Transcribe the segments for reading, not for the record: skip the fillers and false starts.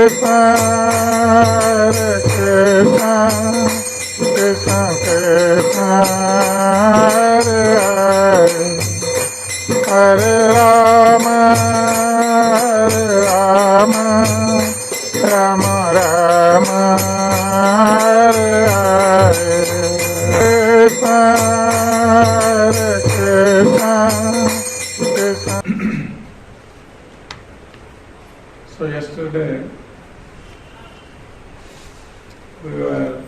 So yesterday we were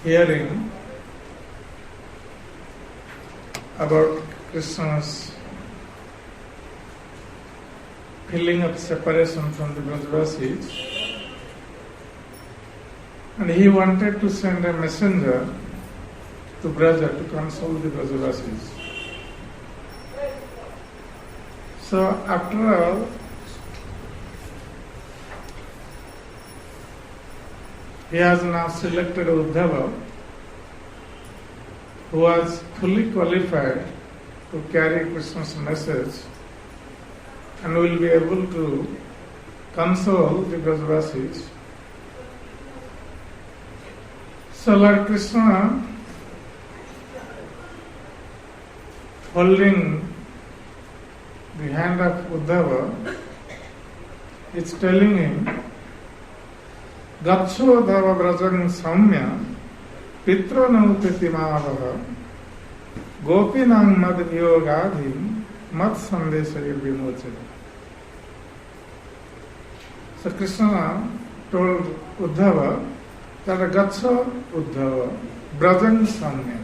hearing about Krishna's feeling of separation from the Brajavasis, and he wanted to send a messenger to Braja to console the Brajavasis. So after all, he has now selected Udhava, who was fully qualified to carry Krishna's message and will be able to console the Brajavasis. So Lord Krishna, holding the hand of Udhava, is telling him, Gatsho Udhava Brajang Samya Pitro Naupiti Mahavaha Gopinang Mad Yogadhim Mat Sandesh Vimochana. So Krishna told Udhava that Gatsho Udhava Brajang Samya.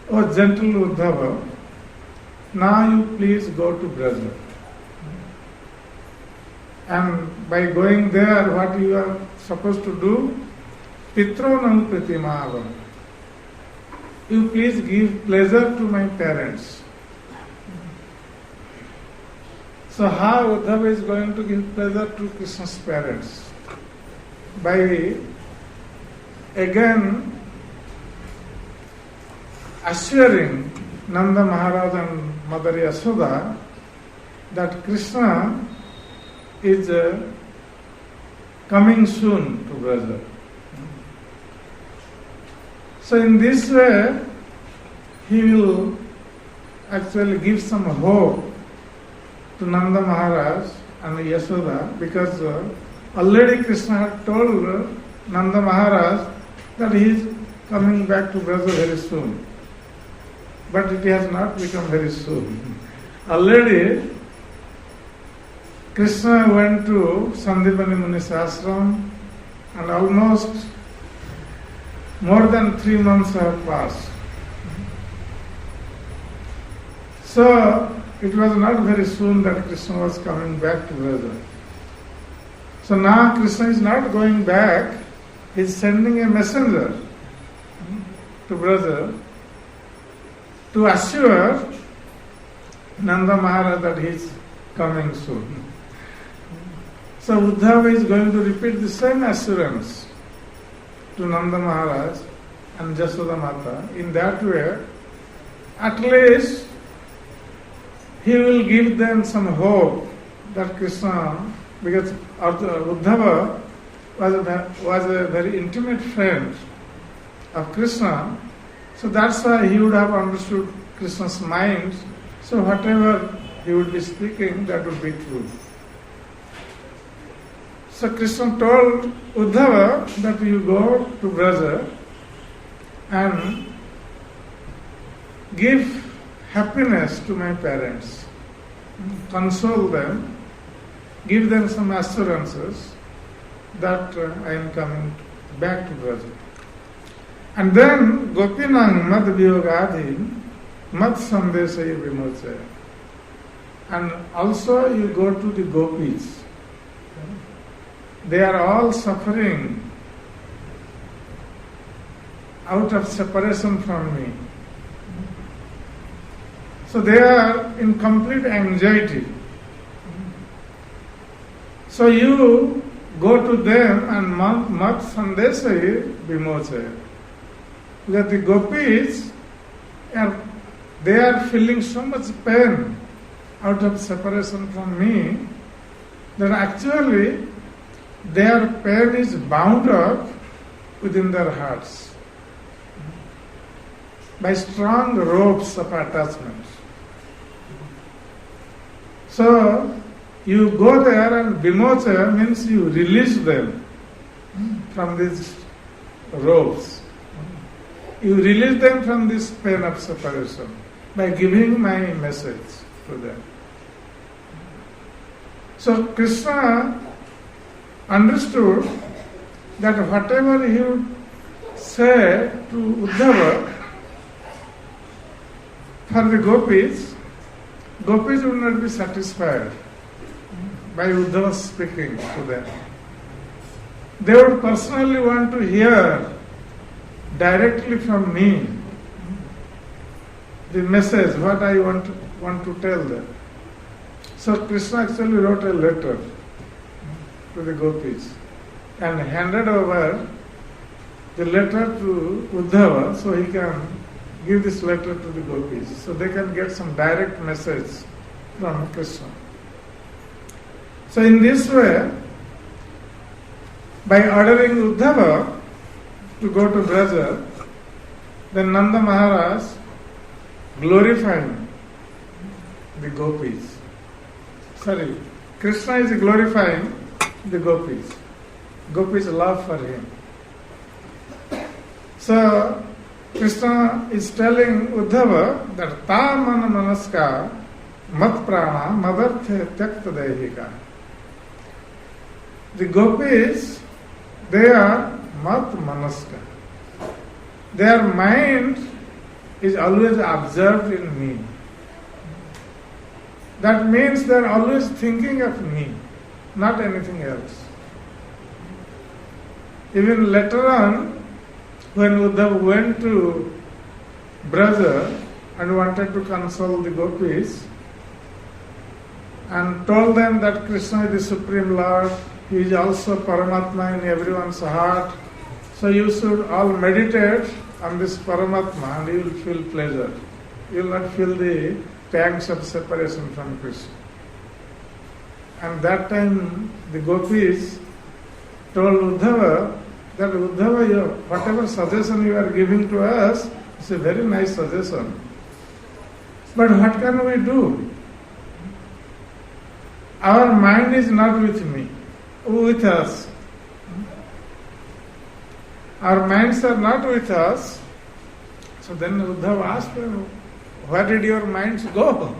Oh gentle Udhava, now you please go to Braja. And by going there, what you are supposed to do? Pitronam Pratimava. You please give pleasure to my parents. So how Udhava is going to give pleasure to Krishna's parents? By again assuring Nanda Maharaj and Mother Yashoda that Krishna is coming soon to Braja. So in this way, he will actually give some hope to Nanda Maharaj and Yashoda, because already Krishna had told Nanda Maharaj that he is coming back to Braja very soon. But it has not become very soon. Already Krishna went to Sandipani Muni's ashram, and almost more than 3 months have passed. So it was not very soon that Krishna was coming back to Braja. So now Krishna is not going back, he is sending a messenger to Braja to assure Nanda Maharaj that he is coming soon. So Udhava is going to repeat the same assurance to Nanda Maharaj and Jashoda Mata. In that way, at least he will give them some hope that Krishna, because Udhava was a very intimate friend of Krishna, so that's why he would have understood Krishna's mind. So whatever he would be speaking, that would be true. So Krishna told Udhava that you go to Braja and give happiness to my parents, console them, give them some assurances that I am coming back to Braja. And then Gopinang Mad Vyogadhi Mat Sandesaya Vimochaya. And also you go to the gopis. They are all suffering out of separation from me. So they are in complete anxiety. So you go to them and mat sandesai vimochaya. Because the gopis they are feeling so much pain out of separation from me, then actually their pain is bound up within their hearts by strong ropes of attachment. So you go there and vimocha means you release them from these ropes. You release them from this pain of separation by giving my message to them. So Krishna understood that whatever he would say to Udhava for the gopis would not be satisfied by Udhava speaking to them. They would personally want to hear directly from me the message, what I want to tell them. So Krishna actually wrote a letter to the gopis and handed over the letter to Udhava so he can give this letter to the gopis so they can get some direct message from Krishna. So in this way, by ordering Udhava to go to Braja, then Nanda Maharaj glorifying the gopis. Krishna is glorifying the gopis. Gopis' love for him. So Krishna is telling Udhava that ta mana manaska mat prana madarthe tyakta dehika. The gopis, they are mat manaska. Their mind is always observed in me. That means they are always thinking of me, not anything else. Even later on, when Udhava went to Braja and wanted to console the gopis and told them that Krishna is the Supreme Lord, He is also Paramatma in everyone's heart. So you should all meditate on this Paramatma and you will feel pleasure. You will not feel the pangs of separation from Krishna. And that time the gopis told Udhava that Udhava, whatever suggestion you are giving to us is a very nice suggestion. But what can we do? Our mind is not with us. Our minds are not with us. So then Udhava asked, where did your minds go?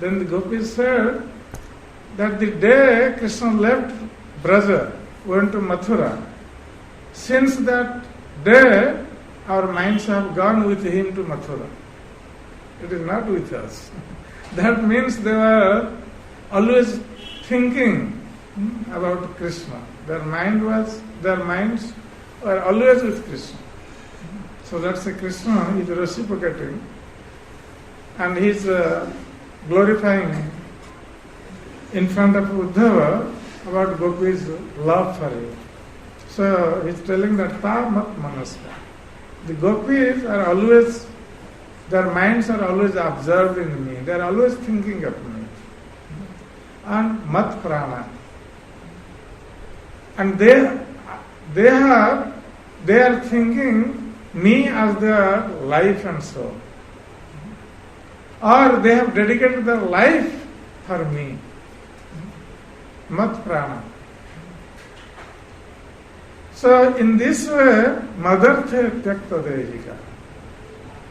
Then the gopis said that the day Krishna left Braja, went to Mathura, since that day our minds have gone with him to Mathura. It is not with us. That means they were always thinking about Krishna. Their minds were always with Krishna. So that's a Krishna is reciprocating and he is glorifying in front of Udhava about Gopi's love for him. So he's telling that ta mat manaska. The gopis are always, their minds are always observed in me. They are always thinking of me. And mat prana. And they are thinking me as their life and soul. Or they have dedicated their life for me. Mat prana. So in this way, madarthe tyakta dehika.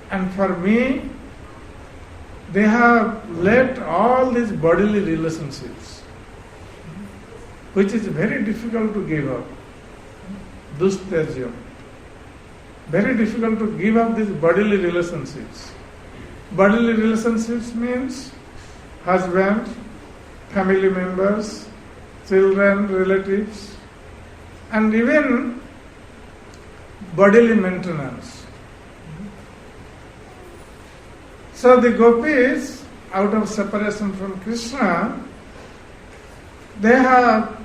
And for me, they have let all these bodily relationships, which is very difficult to give up. Dustyaja. Very difficult to give up these bodily relationships. Bodily relationships means husband, family members, children, relatives, and even bodily maintenance. So the gopis, out of separation from Krishna, they have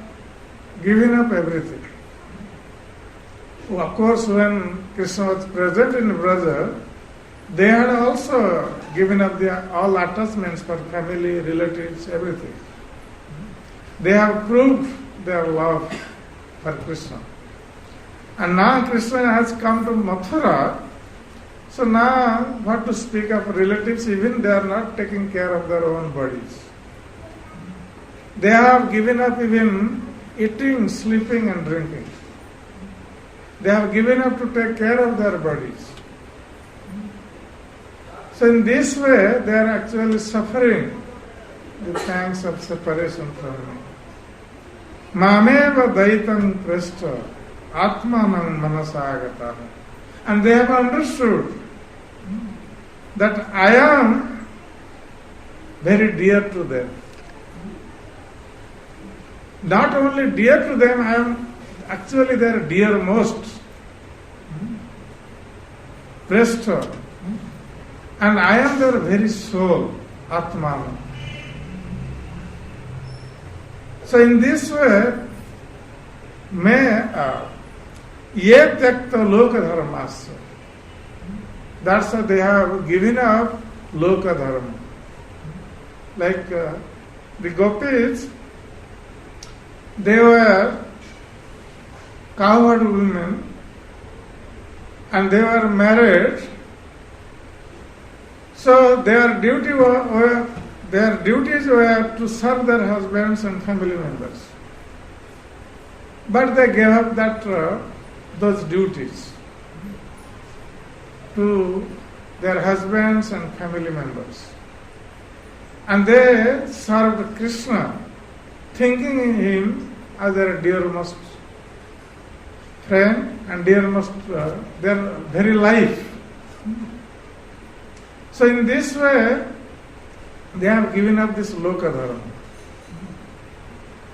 given up everything. Of course, when Krishna was present in Braja, they had also given up all attachments for family, relatives, everything. They have proved their love for Krishna. And now Krishna has come to Mathura, so now what to speak of relatives, even they are not taking care of their own bodies. They have given up even eating, sleeping and drinking. They have given up to take care of their bodies. So in this way, they are actually suffering the pangs of separation from me. Mameva daitam prashta atmanam manasagata. And they have understood that I am very dear to them. Not only dear to them, I am actually their dearmost. Prashta. And I am their very soul, Atmana. So in this way, ye tyakta loka dharmasya. That's why they have given up loka dharma. Like the gopis, they were cowherd women and they were married. So their duties were to serve their husbands and family members. But they gave up those duties to their husbands and family members. And they served Krishna, thinking him as their dearmost friend and dearmost their very life. So in this way, they have given up this loka dharma.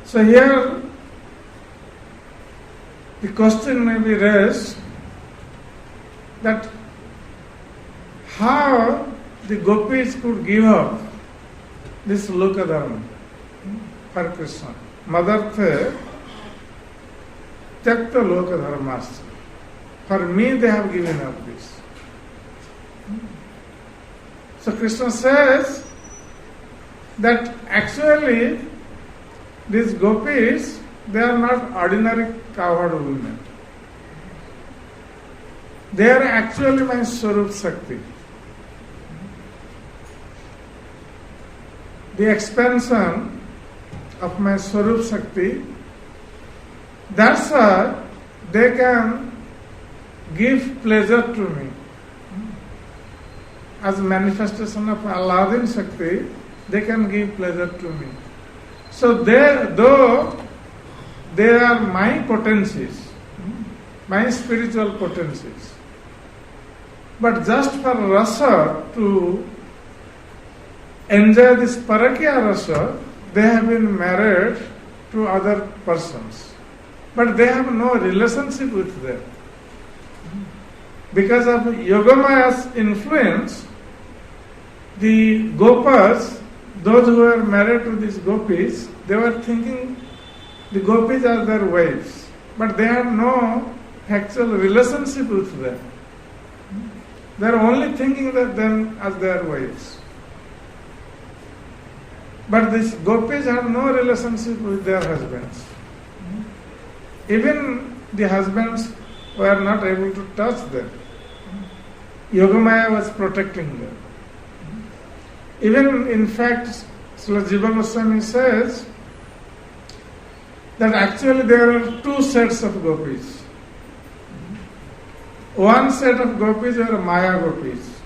So here, the question may be raised that how the gopis could give up this loka dharma for Krishna. Madarthe tyakta loka dharmasya. For me they have given up this. So Krishna says that actually these gopis, they are not ordinary cowherd women. They are actually my Swarup Shakti. The expansion of my Swarup Shakti, that's why they can give pleasure to me. As manifestation of Aladdin Shakti, they can give pleasure to me. So though they are my potencies, my spiritual potencies, but just for rasa, to enjoy this parakya rasa, they have been married to other persons. But they have no relationship with them. Because of Yogamaya's influence, the gopas, those who were married to these gopis, they were thinking the gopis are their wives. But they had no actual relationship with them. They are only thinking of them as their wives. But these gopis have no relationship with their husbands. Even the husbands were not able to touch them. Yogamaya was protecting them. Even in fact, Srila Jiva Goswami says that actually there are two sets of gopis. One set of gopis were Maya gopis.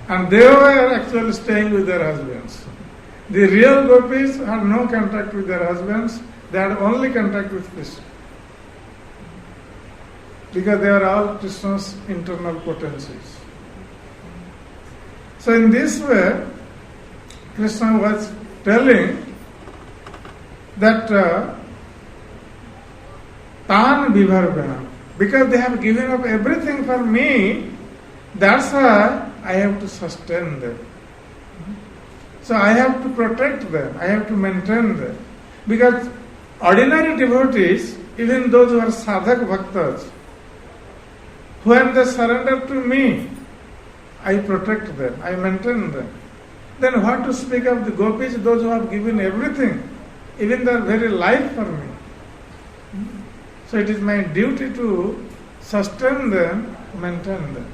And they were actually staying with their husbands. The real gopis had no contact with their husbands, they had only contact with Krishna. Because they are all Krishna's internal potencies. So in this way, Krishna was telling that Tan Vibharvena, because they have given up everything for me, that's why I have to sustain them. So I have to protect them, I have to maintain them. Because ordinary devotees, even those who are sadhak bhaktas, when they surrender to me, I protect them, I maintain them. Then what to speak of the gopis, those who have given everything, even their very life for me. So it is my duty to sustain them, maintain them.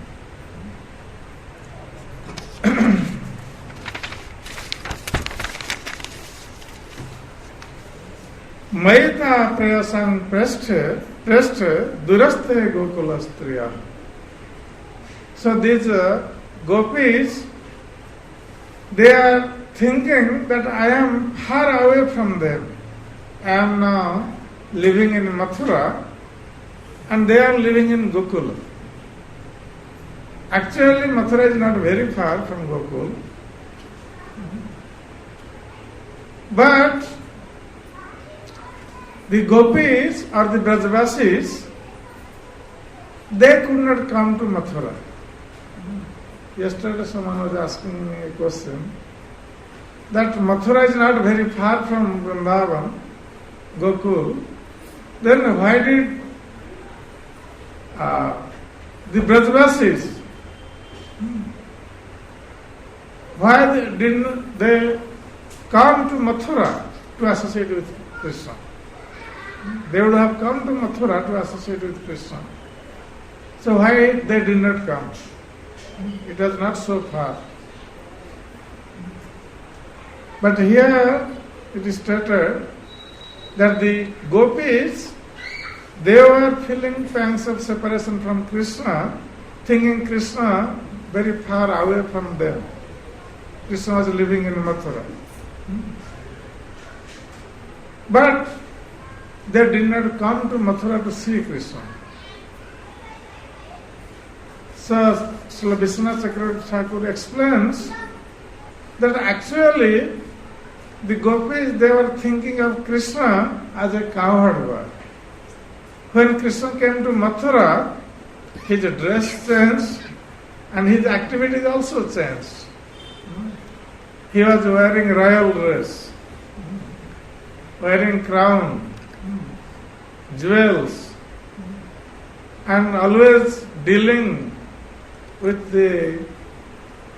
Maita prayasan presthe duraste gokula striya. So these gopis, they are thinking that I am far away from them. I am now living in Mathura and they are living in Gokula. Actually, Mathura is not very far from Gokul. But the gopis or the Brajavasis, they could not come to Mathura. Yesterday someone was asking me a question that Mathura is not very far from Vrindavan, Gokul. Then why did the Brajavasis, why didn't they come to Mathura to associate with Krishna? They would have come to Mathura to associate with Krishna. So why they did not come? It was not so far. But here it is stated that the gopis, they were feeling pangs of separation from Krishna, thinking Krishna very far away from them. Krishna was living in Mathura. But they did not come to Mathura to see Krishna. So Srila Vishwanath Chakravarti Thakur explains that actually the gopis, they were thinking of Krishna as a cowherd boy. When Krishna came to Mathura, his dress changed and his activities also changed. He was wearing royal dress, wearing crown, jewels, and always dealing with the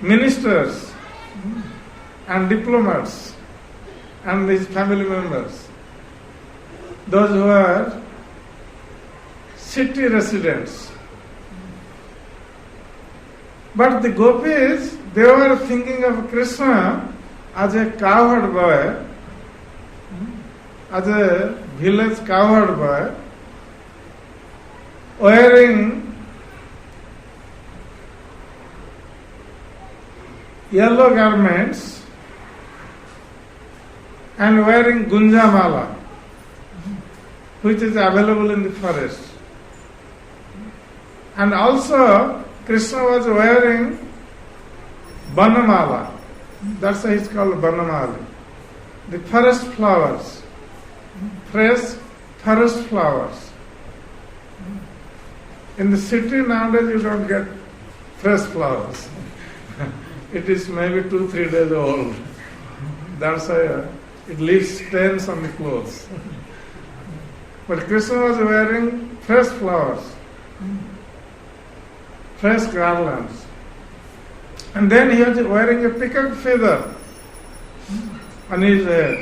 ministers and diplomats and his family members, those who are city residents. But the gopis, they were thinking of Krishna as a cowherd boy, as a village cowherd boy, wearing yellow garments and wearing gunjamala, which is available in the forest. And also Krishna was wearing banamala. That's why it's called banamala. The forest flowers, fresh forest flowers. In the city nowadays you don't get fresh flowers. It is maybe 2-3 days old. That's why it leaves stains on the clothes. But Krishna was wearing fresh flowers, fresh garlands. And then he was wearing a peacock feather on his head.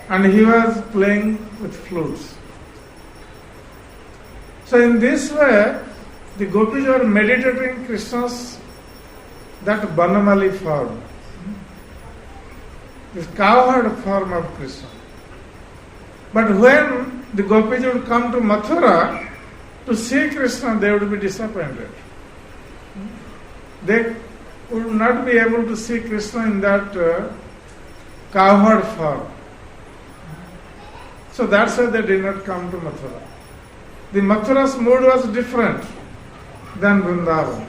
And he was playing with flutes. So in this way, the gopis were meditating Krishna's that Banamali form, this cowherd form of Krishna. But when the gopis would come to Mathura to see Krishna, they would be disappointed. They would not be able to see Krishna in that cowherd form. So that's why they did not come to Mathura. The Mathura's mood was different than Vrindavan.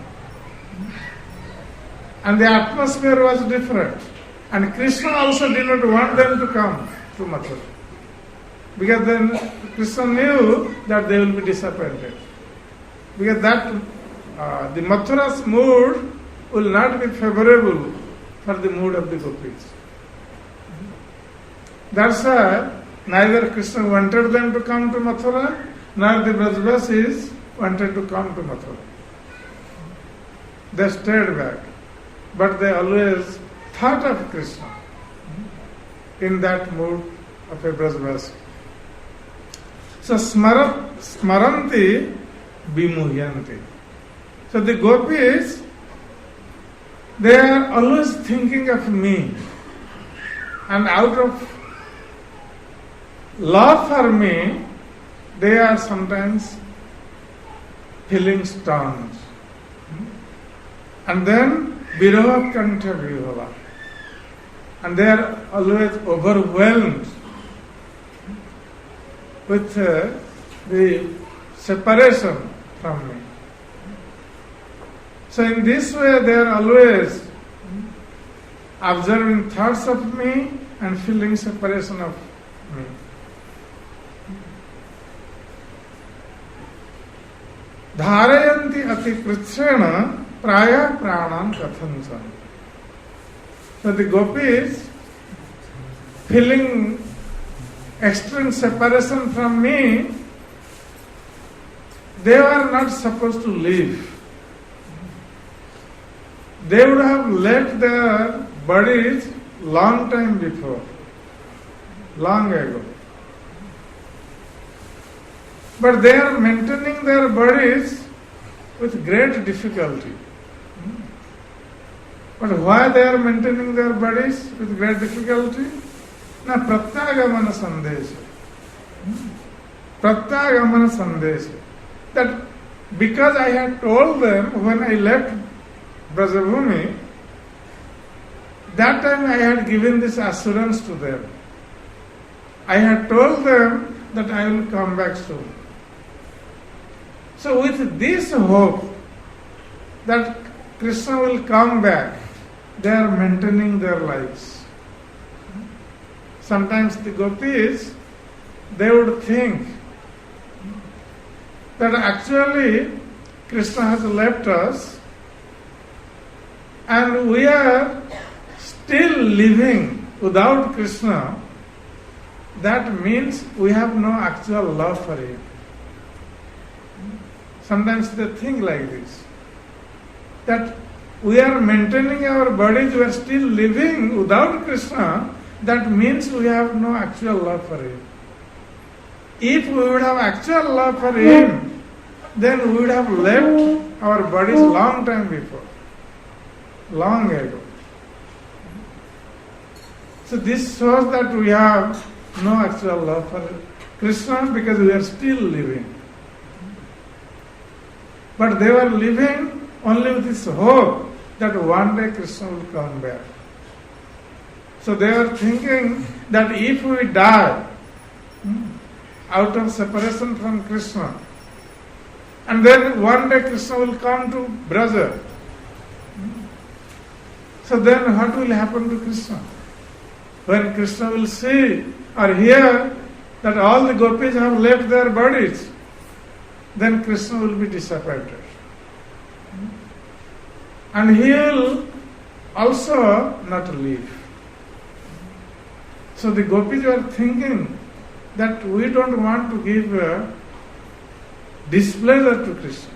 And the atmosphere was different. And Krishna also did not want them to come to Mathura. Because then Krishna knew that they will be disappointed. Because that the Mathura's mood will not be favorable for the mood of the gopis. That's why neither Krishna wanted them to come to Mathura, nor the Brajavasis wanted to come to Mathura. they stayed back. But they always thought of Krishna in that mood of a Brajvasi. So smaranti vimuhyanti. So the gopis, they are always thinking of me. And out of love for me, they are sometimes feeling stunned. And then Viroha Kantha Vibhava. And they are always overwhelmed with the separation from me. So in this way they are always observing thoughts of me and feeling separation of me. Dharayanti ati kritsena praya pranam kathanchan. So the gopis, feeling extreme separation from me, they were not supposed to live. They would have left their bodies long time before, long ago. But they are maintaining their bodies with great difficulty. But why they are maintaining their bodies with great difficulty? Na pratyagamana Sandesh. Pratyagamana Sandesh. That because I had told them when I left Brajabhumi, that time I had given this assurance to them. I had told them that I will come back soon. So with this hope that Krishna will come back, they are maintaining their lives. Sometimes the gopis, they would think that actually Krishna has left us and we are still living without Krishna. That means we have no actual love for Him. Sometimes they think like this, that we are maintaining our bodies, we are still living without Krishna, that means we have no actual love for Him. If we would have actual love for Him, then we would have left our bodies long time before, long ago. So this shows that we have no actual love for Krishna because we are still living. But they were living only with this hope that one day Krishna will come back. So they were thinking that if we die out of separation from Krishna, and then one day Krishna will come to Braja, so then what will happen to Krishna? When Krishna will see or hear that all the gopis have left their bodies, then Krishna will be disappointed. And he will also not leave. So the gopis were thinking that we don't want to give displeasure to Krishna.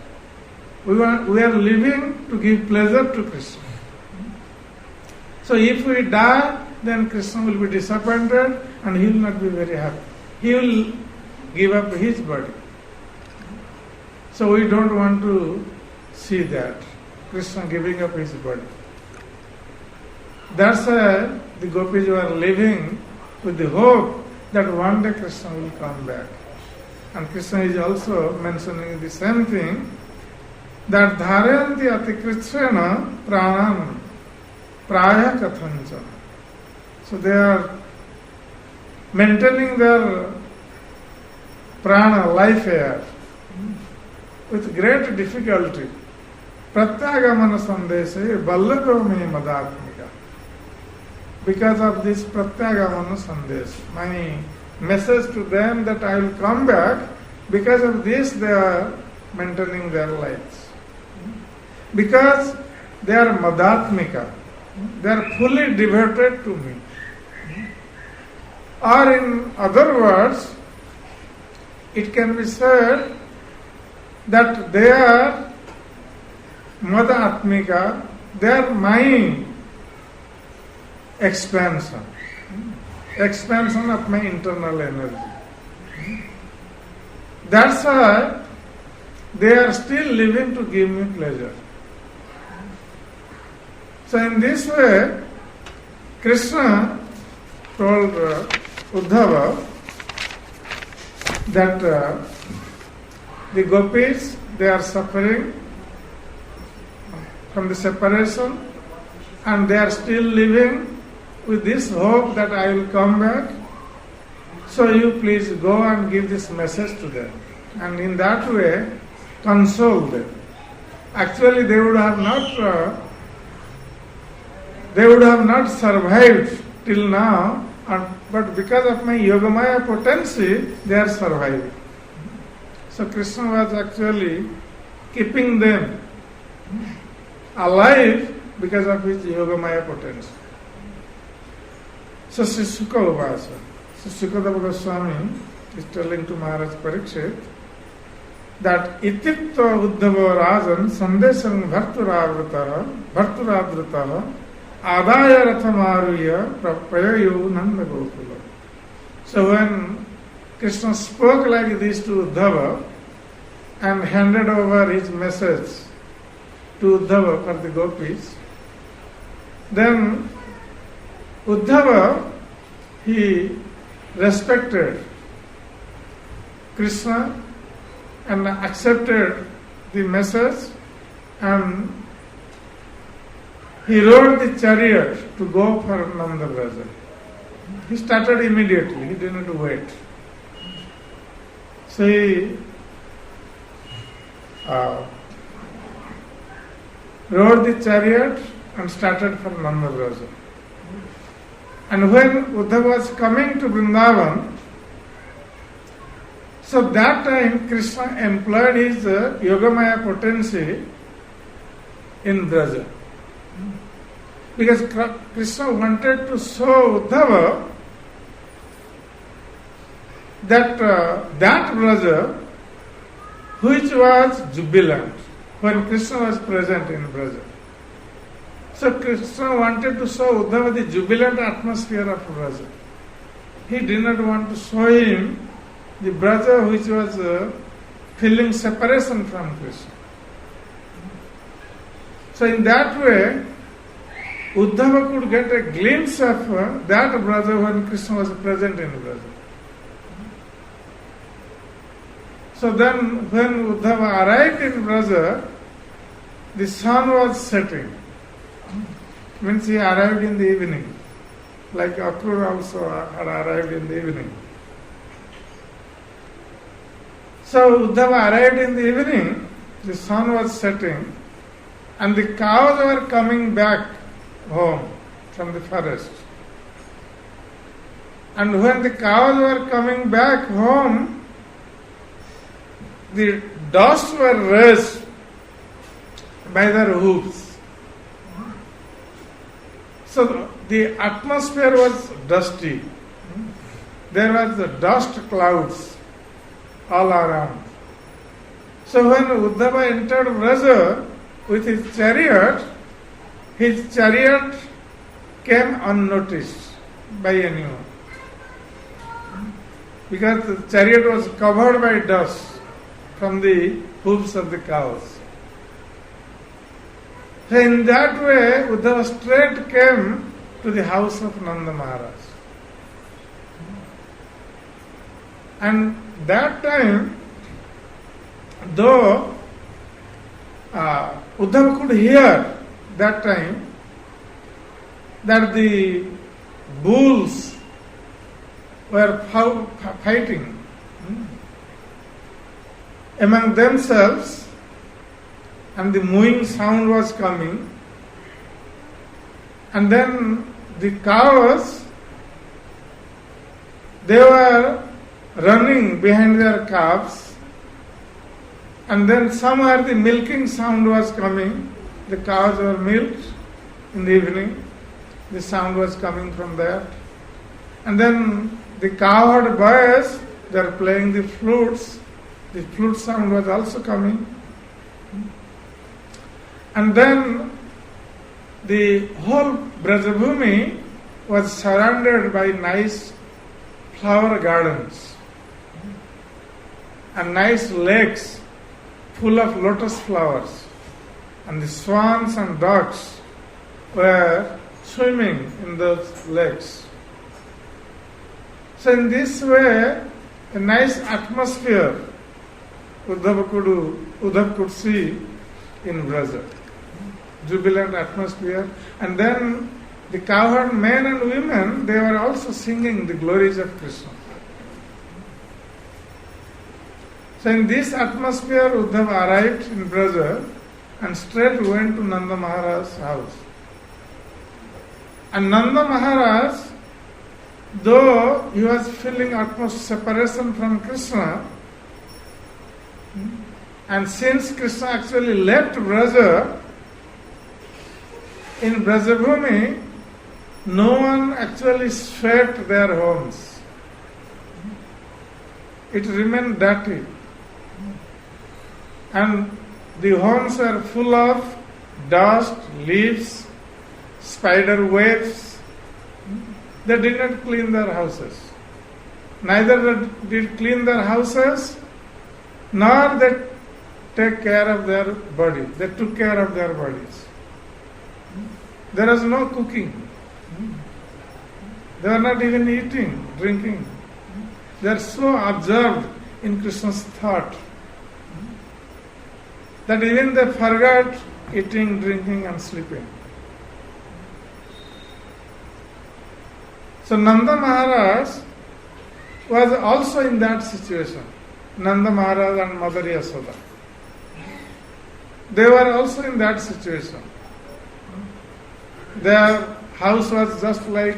We are living to give pleasure to Krishna. So if we die, then Krishna will be disappointed and he will not be very happy. He will give up his body. So we don't want to see that, Krishna giving up his body. That's why the gopis were living with the hope that one day Krishna will come back. And Krishna is also mentioning the same thing, that dharayanti atikritsena pranam praya kathancha. So they are maintaining their prana, life air, with great difficulty. Pratyagamana Sandesh Ballabha me madatmika. Because of this Pratyagamana Sandesh, my message to them that I will come back, because of this they are maintaining their lives. Because they are madatmika, they are fully devoted to me. Or in other words, it can be said that they are Mada Atmika, they are my expansion. Expansion of my internal energy. That's why they are still living to give me pleasure. So in this way, Krishna told Udhava that the gopis, they are suffering from the separation and they are still living with this hope that I will come back. So you please go and give this message to them. And in that way, console them. Actually, they would have not survived till now, but because of my Yogamaya potency, they are surviving. So Krishna was actually keeping them alive because of his Yogamaya potency. So Sri Sukha Uvasa, Sri Sukadeva Goswami is telling to Maharaj Parikshit that Itipta Udhava Rajan Sandesham Bharturadritaha Adaya Rathamaruya Prapayayu Nanda Gokula. So when Krishna spoke like this to Udhava and handed over his message to Udhava for the gopis, then Udhava, he respected Krishna and accepted the message, and he rode the chariot to go for Nanda Braja. He started immediately, he didn't wait. So he rode the chariot and started for Nanda Braja. And when Udhava was coming to Vrindavan, so that time Krishna employed his Yogamaya potency in Braja. Because Krishna wanted to show Udhava that that Braja which was jubilant when Krishna was present in Braja. So Krishna wanted to show Udhava the jubilant atmosphere of Braja. He did not want to show him the Braja which was feeling separation from Krishna. So in that way, Udhava could get a glimpse of that Braja when Krishna was present in Braja. So then when Udhava arrived in Braja, the sun was setting. Means he arrived in the evening. Like Akrura also had arrived in the evening. So Udhava arrived in the evening, the sun was setting, and the cows were coming back home from the forest. And when the cows were coming back home, the dust were raised by their hooves. So the atmosphere was dusty. There was the dust clouds all around. So when Udhava entered Braja with his chariot came unnoticed by anyone. Because the chariot was covered by dust from the hooves of the cows. So in that way, Udhava straight came to the house of Nanda Maharaj. And that time, though Udhava could hear that time that the bulls were fighting among themselves, and the mooing sound was coming, and then the cows, they were running behind their calves, and then somewhere the milking sound was coming. The cows were milked in the evening, the sound was coming from there, and then the cowherd boys, they are playing the flutes, the flute sound was also coming. And then the whole Brajabhumi was surrounded by nice flower gardens and nice lakes full of lotus flowers. And the swans and ducks were swimming in those lakes. So in this way, a nice atmosphere Udhava could see in Braja. Jubilant atmosphere. And then the cowherd men and women, they were also singing the glories of Krishna. So in this atmosphere, Udhava arrived in Braja and straight went to Nanda Maharaj's house. And Nanda Maharaj, though he was feeling utmost separation from Krishna, and since Krishna actually left Braja, in Brajabhumi, no one actually swept their homes. It remained dirty. And the homes were full of dust, leaves, spider webs. They did not clean their houses. Neither did clean their houses, nor they take care of their body. They took care of their bodies. There was no cooking. They were not even eating, drinking. They are so absorbed in Krishna's thought that even they forgot eating, drinking and sleeping. So Nanda Maharaj was also in that situation. Nanda Maharaj and Mother Yasoda. They were also in that situation. Their house was just like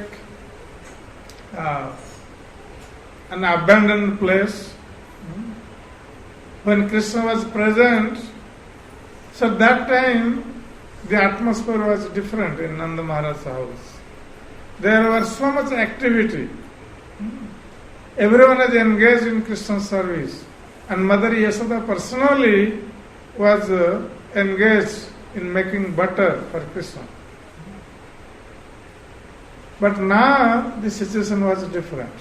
an abandoned place. When Krishna was present, so that time the atmosphere was different in Nanda Maharaj's house. There was so much activity. Everyone was engaged in Krishna's service. And Mother Yasoda personally was engaged in making butter for Krishna. But now the situation was different.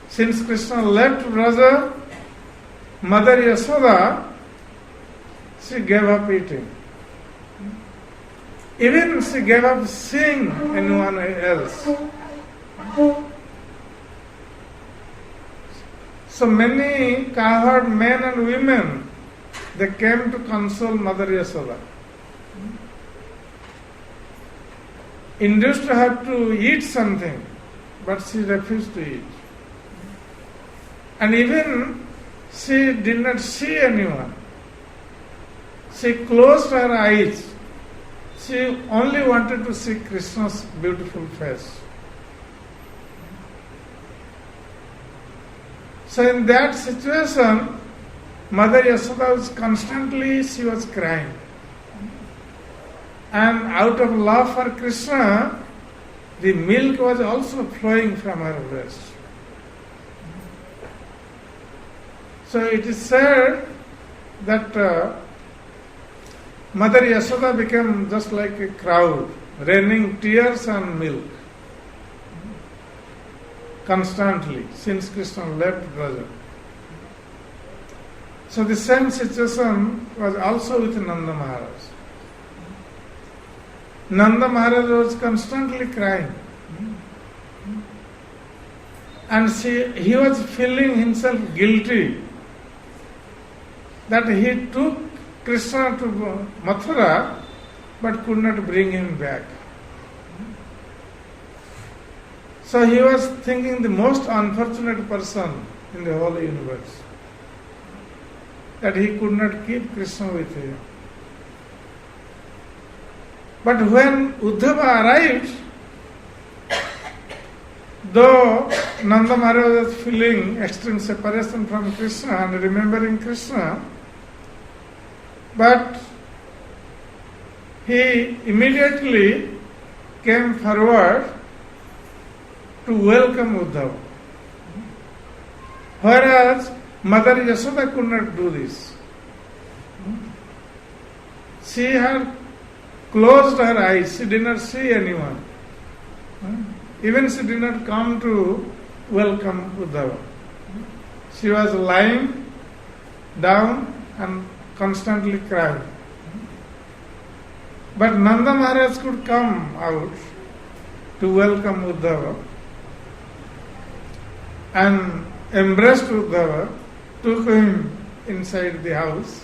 Since Krishna left Braja, Mother Yasoda, she gave up eating. Even she gave up seeing anyone else. So many cowherd men and women, they came to console Mother Yasoda. Induced her to eat something, but she refused to eat. And even she did not see anyone. She closed her eyes. She only wanted to see Krishna's beautiful face. So in that situation, Mother Yasoda was constantly, she was crying. And out of love for Krishna, the milk was also flowing from her breast. So it is said that Mother Yasoda became just like a crowd, raining tears and milk constantly since Krishna left Braja. So the same situation was also with Nanda Maharaj. Nanda Maharaj was constantly crying. And he was feeling himself guilty that he took Krishna to Mathura but could not bring him back. So he was thinking the most unfortunate person in the whole universe, that he could not keep Krishna with him. But when Udhava arrived, though Nanda Maharaj was feeling extreme separation from Krishna and remembering Krishna, but he immediately came forward to welcome Udhava. Whereas Mother Yasoda could not do this. she had closed her eyes. She did not see anyone. Even she did not come to welcome Udhava. She was lying down and constantly crying. But Nanda Maharaj could come out to welcome Udhava and embraced Udhava, took him inside the house,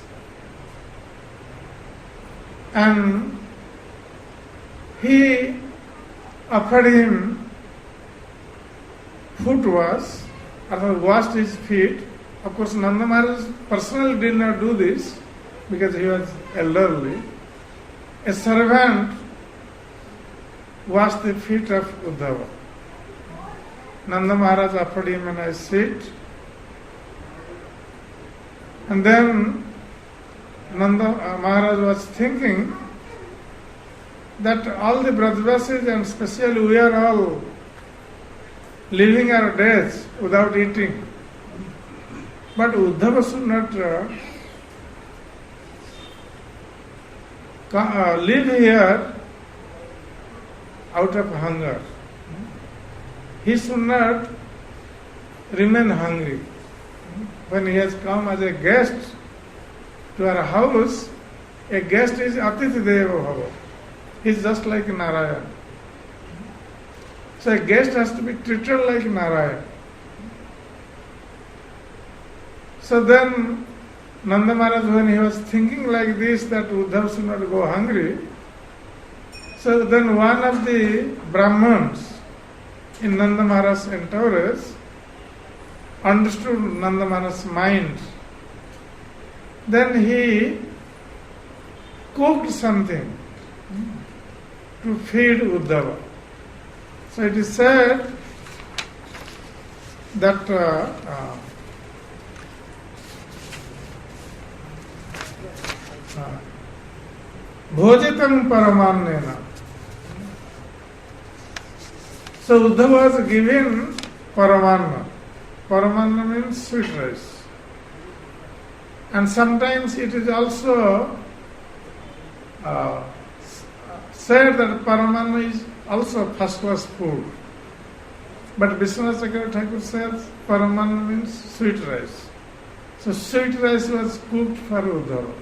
and he offered him foot wash, or washed his feet. Of course, Nanda Maharaj personally did not do this because he was elderly. A servant washed the feet of Udhava. Nanda Maharaj offered him a nice seat. And then Nanda Maharaj was thinking that all the Brajvasis, and especially we are all living our days without eating. But Udhava should not live here out of hunger. He should not remain hungry. When he has come as a guest to our house, a guest is Atithi Deva Bhava. He is just like Narayan. So a guest has to be treated like Narayan. So then Nanda Maharaj, when he was thinking like this, that Udhava should not go hungry, so then one of the Brahmans in Nanda Maharaj's entourage understood Nanda Maharaj's mind. Then he cooked something to feed Udhava. So it is said that Bhojitam Paramannena. So Udhava was given Paramanna. Paramanna means sweet rice. And sometimes it is also said that Paramanna is also first class food. But Vishwanath Chakravarti Thakur says Paramanna means sweet rice. So sweet rice was cooked for Udhava.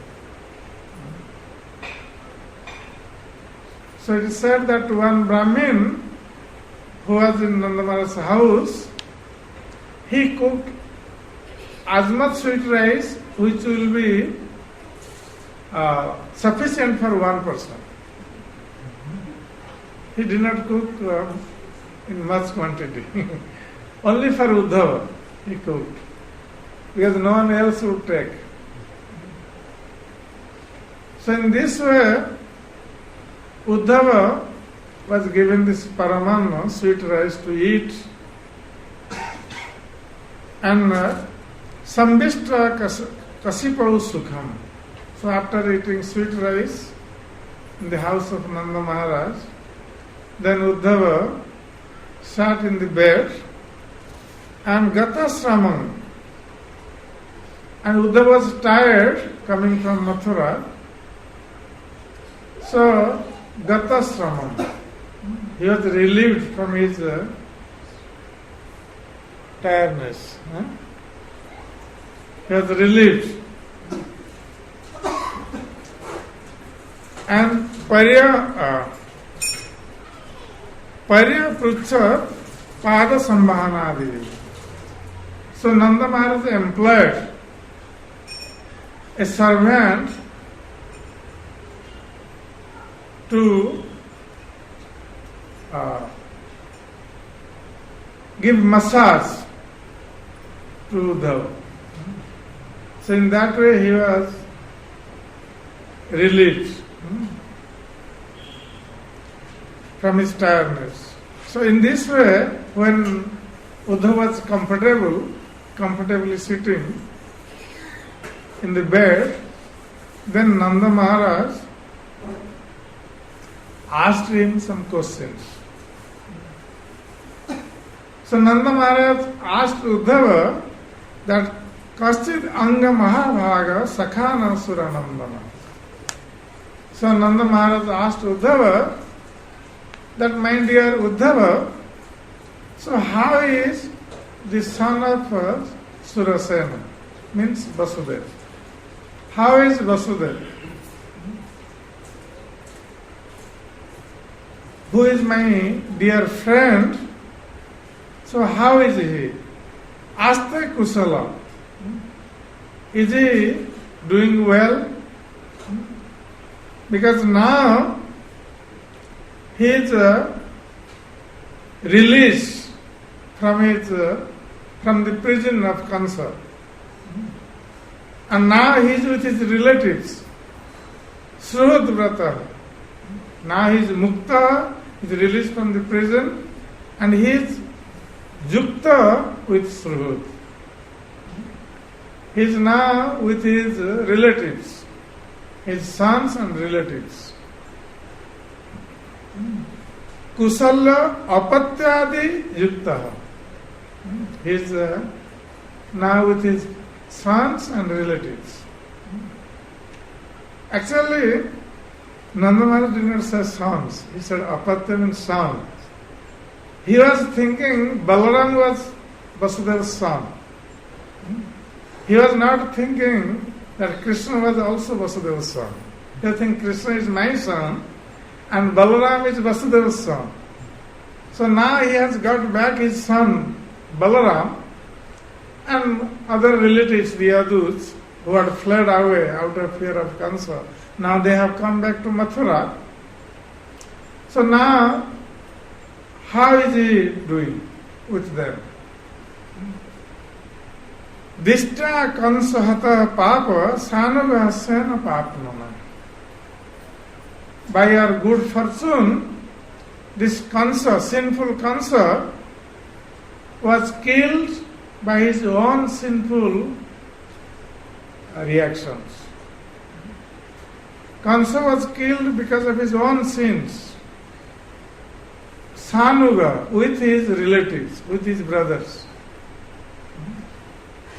So it is said that one Brahmin who was in Nanda Maharaj's house, he cooked as much sweet rice which will be sufficient for one person. He did not cook in much quantity. Only for Udhava he cooked, because no one else would take. So in this way, Udhava was given this paramanna, sweet rice, to eat. And Sambishta Kasipau Sukham. So after eating sweet rice in the house of Nanda Maharaj, then Udhava sat in the bed and Gata Sramam. And Udhava was tired coming from Mathura. So Gata Sramam. He was relieved from his tiredness. He was relieved. And Parya Prucha Pada Sambhahanadi. So Nanda Maharaj employed a servant to give massage to Udhava. So in that way he was relieved from his tiredness. So in this way, when Udhava was comfortably sitting in the bed, then Nanda Maharaj asked him some questions. So Nanda Maharaj asked Udhava that Kaschid Anga Mahabhaga Sakhana Suranandana. So Nanda Maharaj asked Udhava that, my dear Udhava, so how is the son of Surasena, means Vasudeva? How is Vasudeva? Who is my dear friend? So how is he? Aste Kusala. Is he doing well? Because now he is released from the prison of Kansa. And now he is with his relatives. Sruhad Vrata. Now he is Mukta, he is released from the prison, and he is Yukta with Sruhad. He is now with his relatives, his sons and relatives. Kusala apatyadi yukta. He is now with his sons and relatives. Actually, Nanda Maharaj did not say sons. He said apatya means son. He was thinking Balaram was Vasudeva's son. He was not thinking that Krishna was also Vasudeva's son. He was thinking Krishna is my son and Balaram is Vasudeva's son. So now he has got back his son Balaram and other relatives, the Yadus, who had fled away out of fear of Kansa. Now they have come back to Mathura. So now, how is he doing with them? Dishta kansahata papa sanavasena papnana. By our good fortune, this Kansa, sinful Kansa, was killed by his own sinful reactions. Kansa was killed because of his own sins. Sanuga, with his relatives, with his brothers.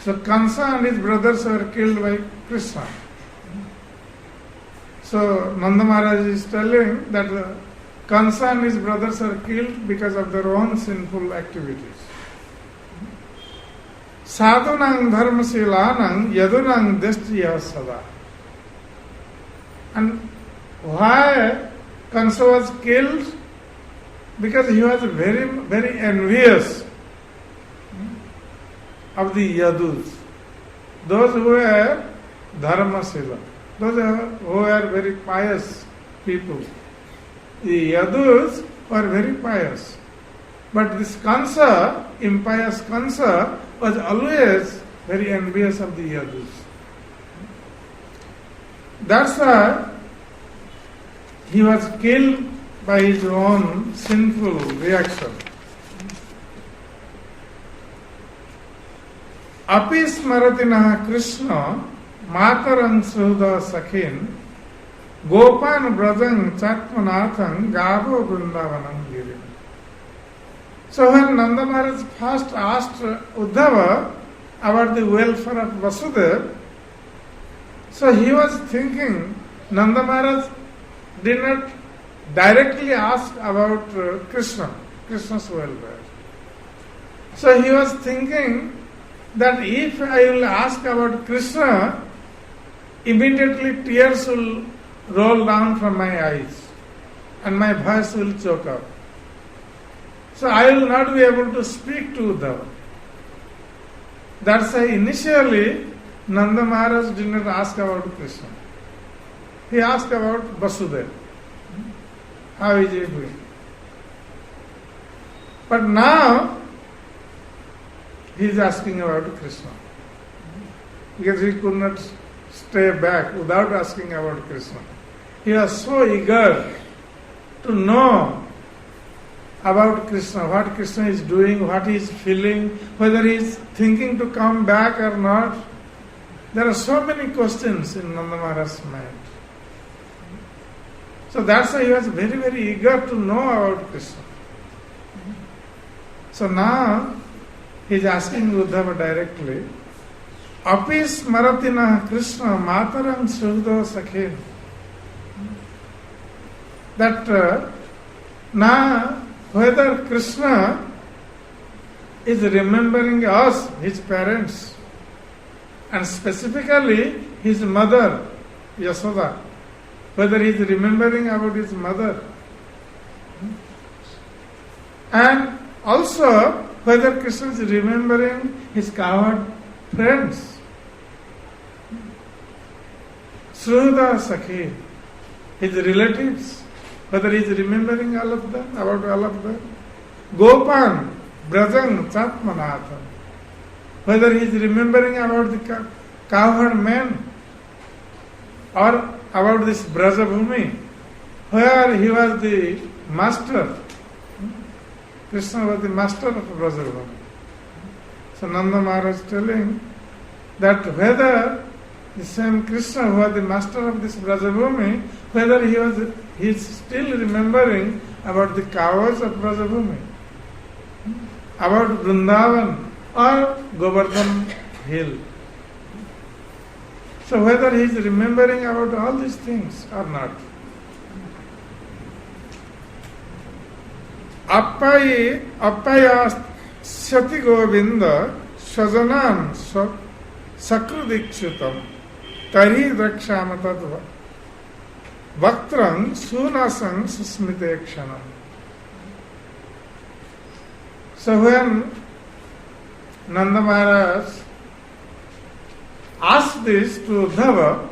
So Kansa and his brothers were killed by Krishna. So Nanda Maharaj is telling that Kansa and his brothers are killed because of their own sinful activities. Sadhunang dharmasilanang yadunang destiya sada. And why Kansa was killed? Because he was very, very envious of the Yadus, those who were dharmasila, those who were very pious people. The Yadus were very pious. But this Kansa, impious Kansa, was always very envious of the Yadus. That's why he was killed by his own sinful reaction. Api smaratinah Krishna matarang suhda sakhin gopan brajang chatmanathang gavo vrindavanam girin. So when Nanda Maharaj first asked Udhava about the welfare of Vasudeva, so he was thinking, Nanda Maharaj did not directly ask about Krishna's welfare. So he was thinking that if I will ask about Krishna, immediately tears will roll down from my eyes and my voice will choke up. So I will not be able to speak to Udhava. That's why initially Nanda Maharaj did not ask about Krishna. He asked about Vasudeva. How is he doing? But now he is asking about Krishna. Because he could not stay back without asking about Krishna. He was so eager to know about Krishna, what Krishna is doing, what he is feeling, whether he is thinking to come back or not. There are so many questions in Nanda Maharaj's mind. So that's why he was very, very eager to know about Krishna. So now he is asking Udhava directly, Api smaratina Krishna matarang suhdo sakhin. that now whether Krishna is remembering us, his parents, and specifically his mother, Yasoda, whether he is remembering about his mother, and also whether Krishna is remembering his cowherd friends, Sruda Sakhi, his relatives, whether he is remembering all of them, about all of them, Gopan, Brajang, Chatmanathan, whether he is remembering about the cowherd men or about this Brajabhumi, where he was the master. Krishna was the master of Brajabhumi. So Nanda Maharaj telling that whether the same Krishna who was the master of this Brajabhumi, whether he is still remembering about the cows of Brajabhumi, about Vrindavan or Govardhan hill. So whether he is remembering about all these things or not. Appaya Sati Govinda Swajanan Sakrudikshutam Tari Drakshama Tadva Vaktrang Sunasang Susmite Kshanam. So when Nanda Maharaj asked this to Udhava,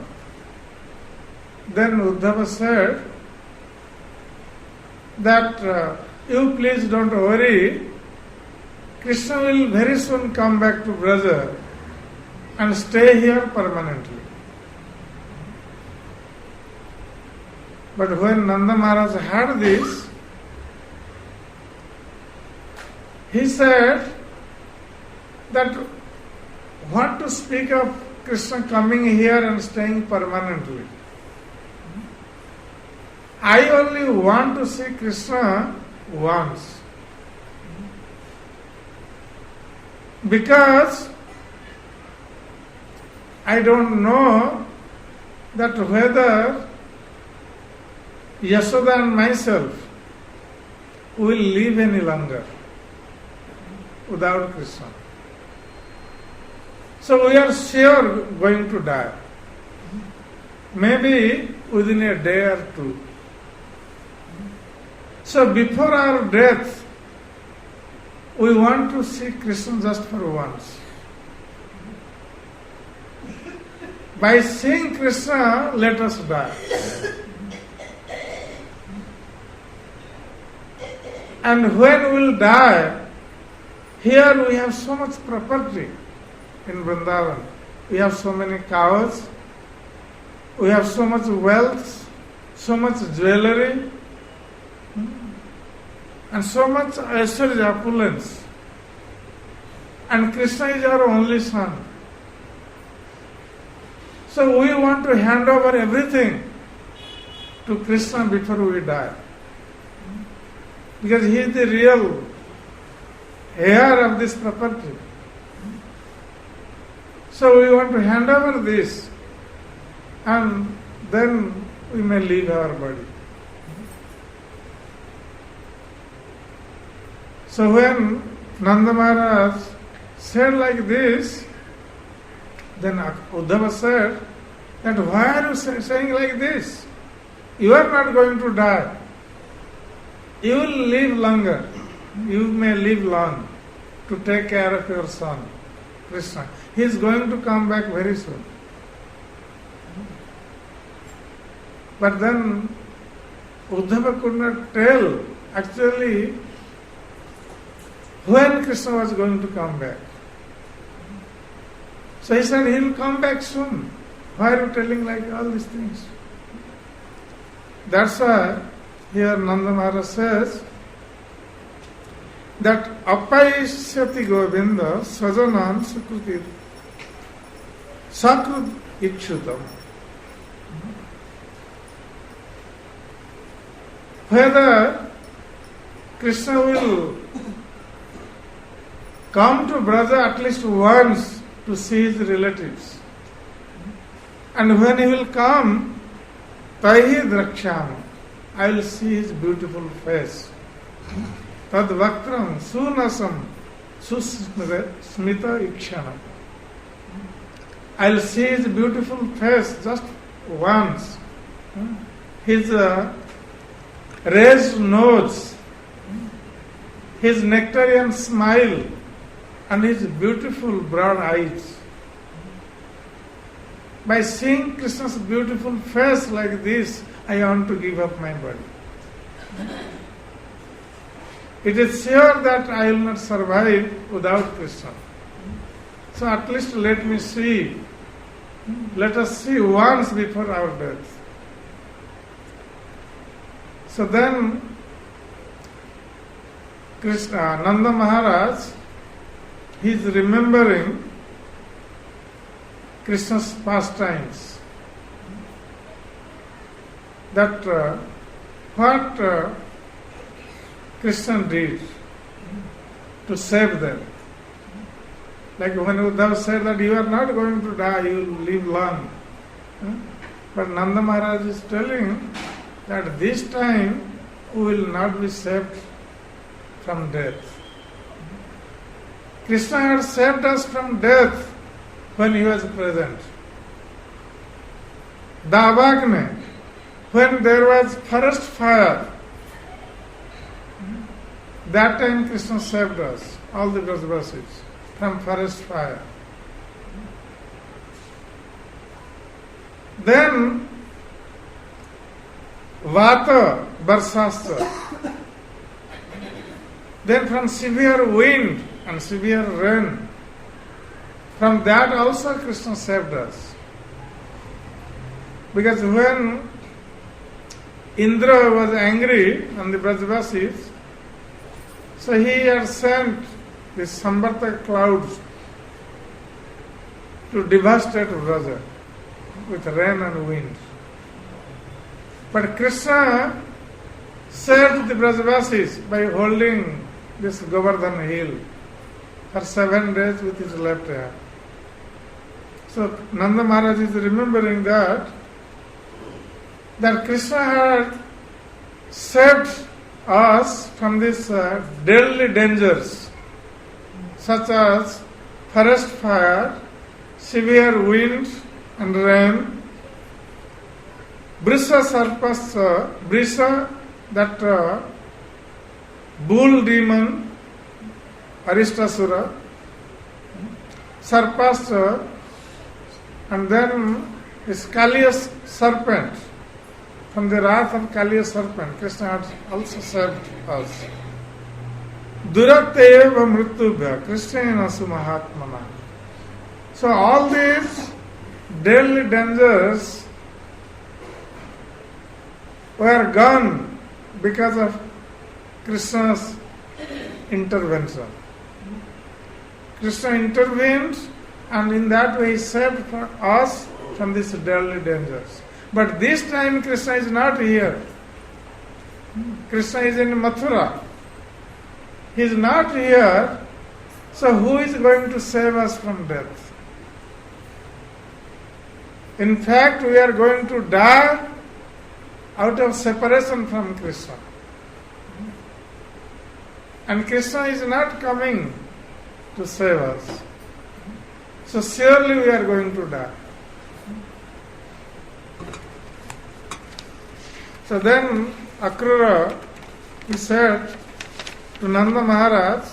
then Udhava said that you please don't worry, Krishna will very soon come back to Braja and stay here permanently. But when Nanda Maharaj heard this, he said that what to speak of Krishna coming here and staying permanently. I only want to see Krishna once. Because I don't know that whether Yasoda and myself will live any longer without Krishna. So we are sure going to die. Maybe within a day or two. So before our death, we want to see Krishna just for once. By seeing Krishna, let us die. And when we will die, here we have so much property in Vrindavan. We have so many cows, we have so much wealth, so much jewelry, and so much Aishwarya, opulence. And Krishna is our only son. So we want to hand over everything to Krishna before we die. Because he is the real heir of this property. So we want to hand over this and then we may leave our body. So when Nanda Maharaj said like this, then Udhava said that why are you saying like this? You are not going to die. You will live longer. You may live long to take care of your son, Krishna. He is going to come back very soon. But then Udhava could not tell actually when Krishna was going to come back. So he said he will come back soon. Why are you telling like all these things? That's why here Nanda Maharaj says that Apaisyati Govinda Swajanan Sakrut Ikshutam. Whether Krishna will come to Braja at least once to see his relatives. And when he will come, Taihi Draksham, I will see his beautiful face. Tad vaktram sunasam susmita ikshanam. I will see his beautiful face just once. His raised nose, his nectarian smile, and his beautiful brown eyes. By seeing Krishna's beautiful face like this, I want to give up my body. It is sure that I will not survive without Krishna. So at least let me see. Let us see once before our death. So then, Nanda Maharaj, he is remembering Krishna's pastimes. That what Krishna did to save them. Like when Udhava said that you are not going to die, you will live long. But Nanda Maharaj is telling that this time we will not be saved from death. Krishna had saved us from death when he was present. Davagne, when there was forest fire, that time Krishna saved us, all the Brajavasis, from forest fire. Then Vata, Barsastra. Then from severe wind and severe rain, from that also Krishna saved us. Because when Indra was angry on the Brajavasis, so he had sent the Samvarta clouds to devastate Braja with rain and wind. But Krishna saved the Brajavasis by holding this Govardhan hill for 7 days with his left hand. So Nanda Maharaj is remembering that Krishna had saved us from these deadly dangers such as forest fire, severe wind and rain, Brisha Sarpasya, Brisha, that bull demon, Aristasura, Sarpasya, and then this Kaliya serpent. From the wrath of Kaliya serpent, Krishna had also saved us. Durateva mrityubhya, Krishnena sumahatmana. So all these deadly dangers were gone because of Krishna's intervention. Krishna intervened, and in that way he saved us from these deadly dangers. But this time Krishna is not here. Krishna is in Mathura. He is not here, so who is going to save us from death? In fact, we are going to die out of separation from Krishna. And Krishna is not coming to save us. So surely we are going to die. So then Akrura, he said to Nanda Maharaj,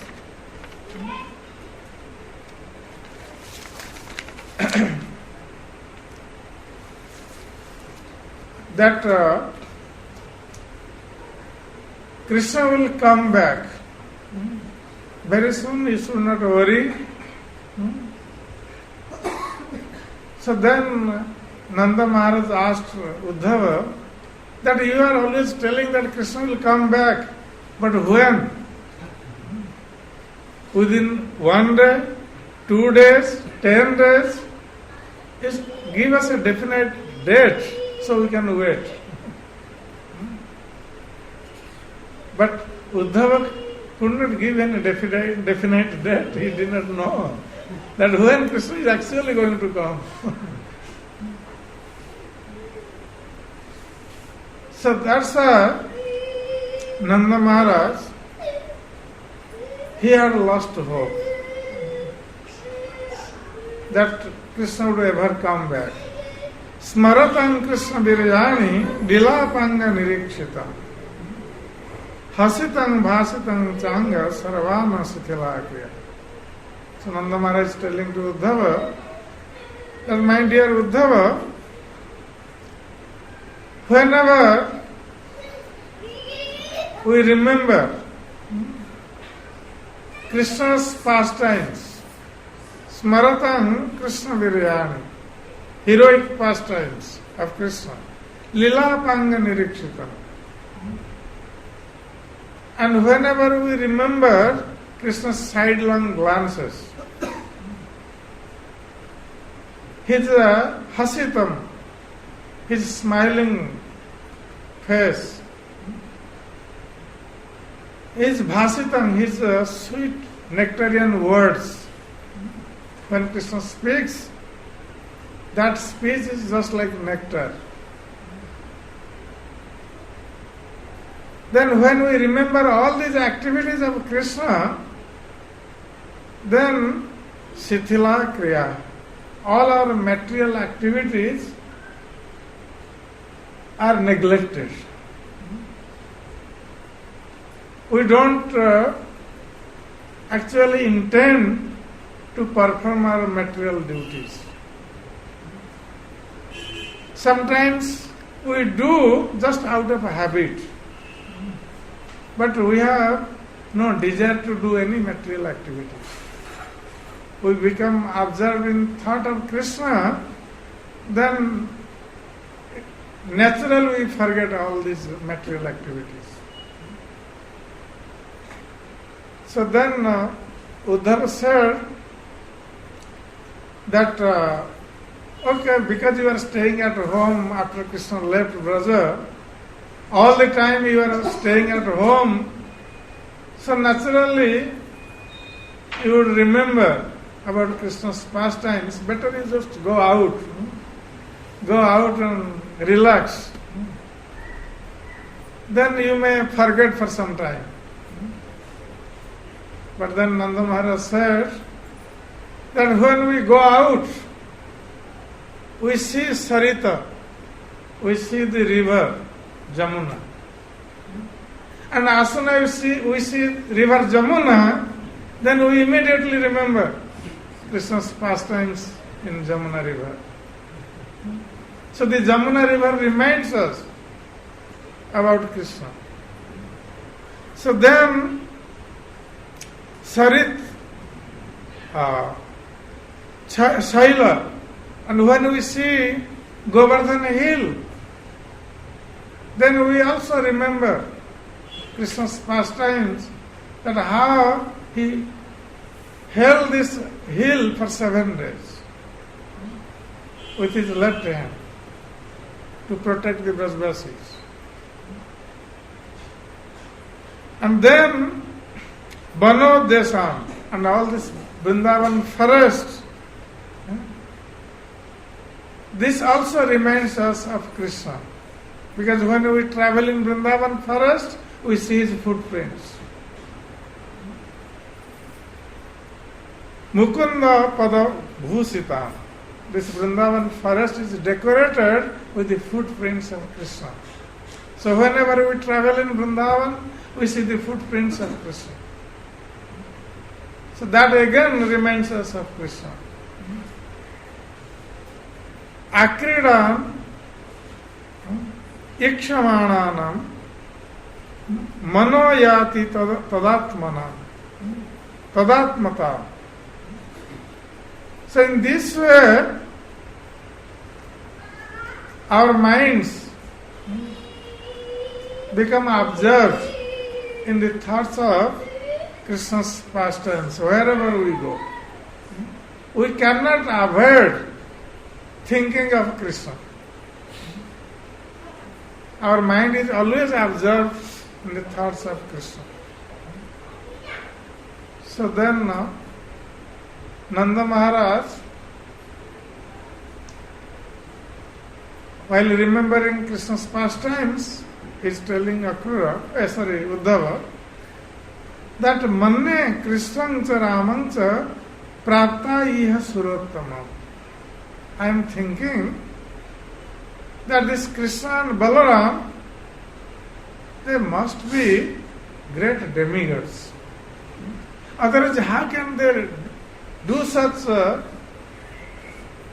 that Krishna will come back. Very soon, you should not worry. So then Nanda Maharaj asked Udhava that you are always telling that Krishna will come back, but when? Within 1 day, 2 days, 10 days? Just give us a definite date so we can wait. But Udhava could not give any definite date. He did not know that when Krishna is actually going to come. So that's Nanda Maharaj. He had lost hope that Krishna would ever come back. Smaratang Krishna Virjani Dilapanga Nirikshita Hasitang Bhasitang Changa Sarvana Sitilakriya. So Nanda Maharaj is telling to Udhava that, my dear Udhava, whenever we remember Krishna's pastimes, Smaratang Krishna Virjani, heroic pastimes of Krishna, Lila Panga Nirikshita. And whenever we remember Krishna's sidelong glances, his hasitam, his smiling face, his bhasitam, his sweet nectarian words, when Krishna speaks, that speech is just like nectar. Then when we remember all these activities of Krishna, then Sithila Kriya, all our material activities are neglected. We don't actually intend to perform our material duties. Sometimes we do just out of habit, but we have no desire to do any material activity. We become absorbed in thought of Krishna, then naturally we forget all these material activities. So then Udhava said that okay, because you are staying at home after Krishna left Braja, all the time you are staying at home, so naturally you would remember about Krishna's pastimes. Better you just go out and relax. Then you may forget for some time. But then Nanda Maharaj said that when we go out, we see Sarita, we see the river Jamuna. And as soon as we see river Jamuna, then we immediately remember Krishna's pastimes in Jamuna river. So the Jamuna river reminds us about Krishna. So then Sarit, Shaila, and when we see Govardhana hill, then we also remember Krishna's pastimes, that how he held this hill for 7 days with his left hand to protect the Brajvasis. And then Bano Desam and all this Vrindavan forest, this also reminds us of Krishna. Because when we travel in Vrindavan forest, we see his footprints. Mukunda Pada Bhusita. This Vrindavan forest is decorated with the footprints of Krishna. So whenever we travel in Vrindavan, we see the footprints of Krishna. So that again reminds us of Krishna. Akridam Ikshamananam Manoyati Tadatmanam Tadatmata. So in this way, our minds become absorbed in the thoughts of Krishna's pastimes wherever we go. We cannot avoid thinking of Krishna. Our mind is always absorbed in the thoughts of Krishna. So then Nanda Maharaj, while remembering Krishna's pastimes, is telling Udhava, that manne Krishnam cha Ramam cha prapta iha surottamam. I am thinking that this Krishna and Balaram, they must be great demigods. Otherwise, how can they do such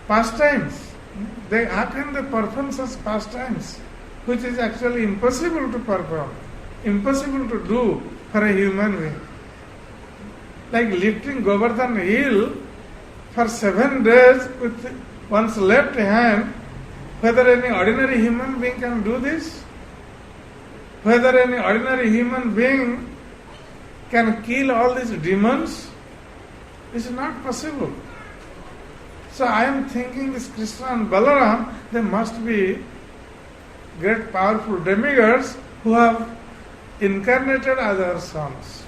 pastimes? How can they perform such pastimes, which is actually impossible to perform, impossible to do for a human being? Like lifting Govardhan hill for 7 days with one's left hand, whether any ordinary human being can do this? Whether any ordinary human being can kill all these demons? It's not possible. So I am thinking this Krishna and Balaram, they must be great powerful demigods who have incarnated as our sons.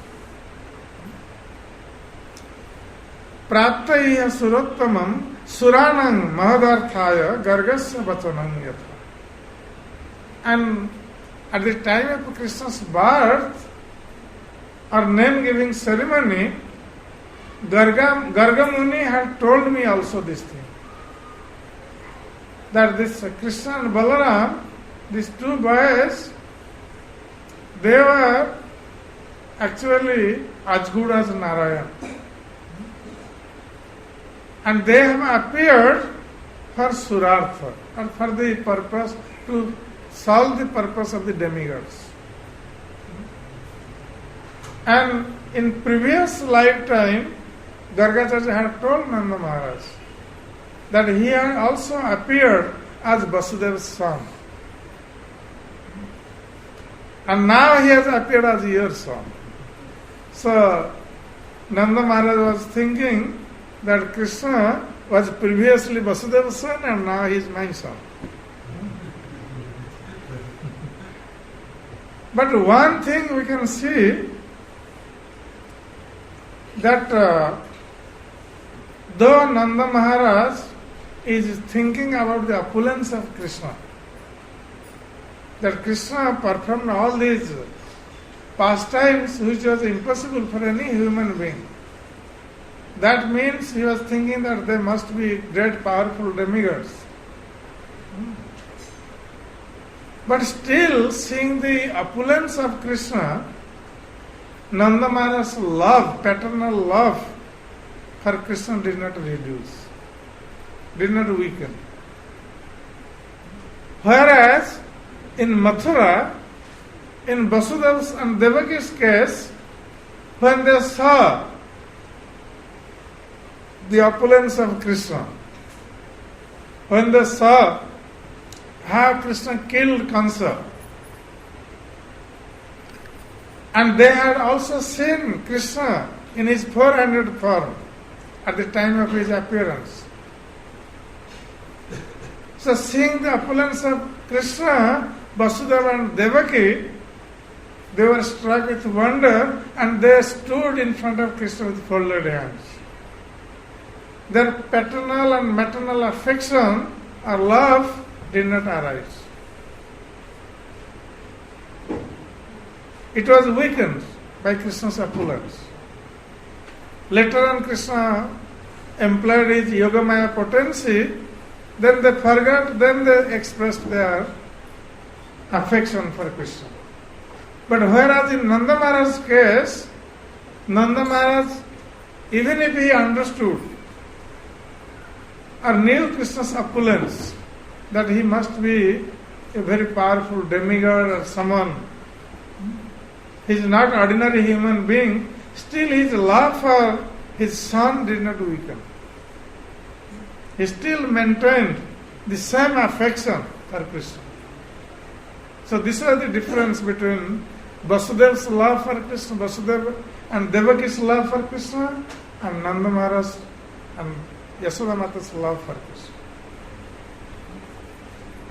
Praptaiya surottamam suranang mahadarthaya gargasya vachanam yatha. And at the time of Krishna's birth or name-giving ceremony, Garga Muni had told me also this thing, that this Krishna and Balaram, these two boys, they were actually as good as Narayan. And they have appeared for Surartha, and for the purpose to solve the purpose of the demigods. And in previous lifetime, Gargacharya had told Nanda Maharaj that he had also appeared as Vasudeva's son. And now he has appeared as your son. So Nanda Maharaj was thinking that Krishna was previously Vasudeva's son and now he is my son. But one thing we can see, that though Nanda Maharaj is thinking about the opulence of Krishna, that Krishna performed all these pastimes which was impossible for any human being. That means he was thinking that they must be great powerful demigods. But still, seeing the opulence of Krishna, Nanda Maharaj's love, paternal love for Krishna did not reduce, did not weaken. Whereas in Mathura, in Vasudeva's and Devaki's case, when they saw the opulence of Krishna, when they saw how Krishna killed Kansa, and they had also seen Krishna in his four-handed form at the time of his appearance. So seeing the opulence of Krishna, Vasudeva and Devaki, they were struck with wonder and they stood in front of Krishna with folded hands. Their paternal and maternal affection or love did not arise. It was weakened by Krishna's opulence. Later on, Krishna employed his Yogamaya potency, then they forgot, then they expressed their affection for Krishna. But whereas in Nanda Maharaj's case, Nanda Maharaj, even if he understood or knew Krishna's opulence, that he must be a very powerful demigod or someone, he is not an ordinary human being, still his love for his son did not weaken. He still maintained the same affection for Krishna. So this was the difference between Vasudeva's love for Krishna, Vasudeva, and Devaki's love for Krishna, and Nanda Maharaj and Yashoda Mata's love for Krishna.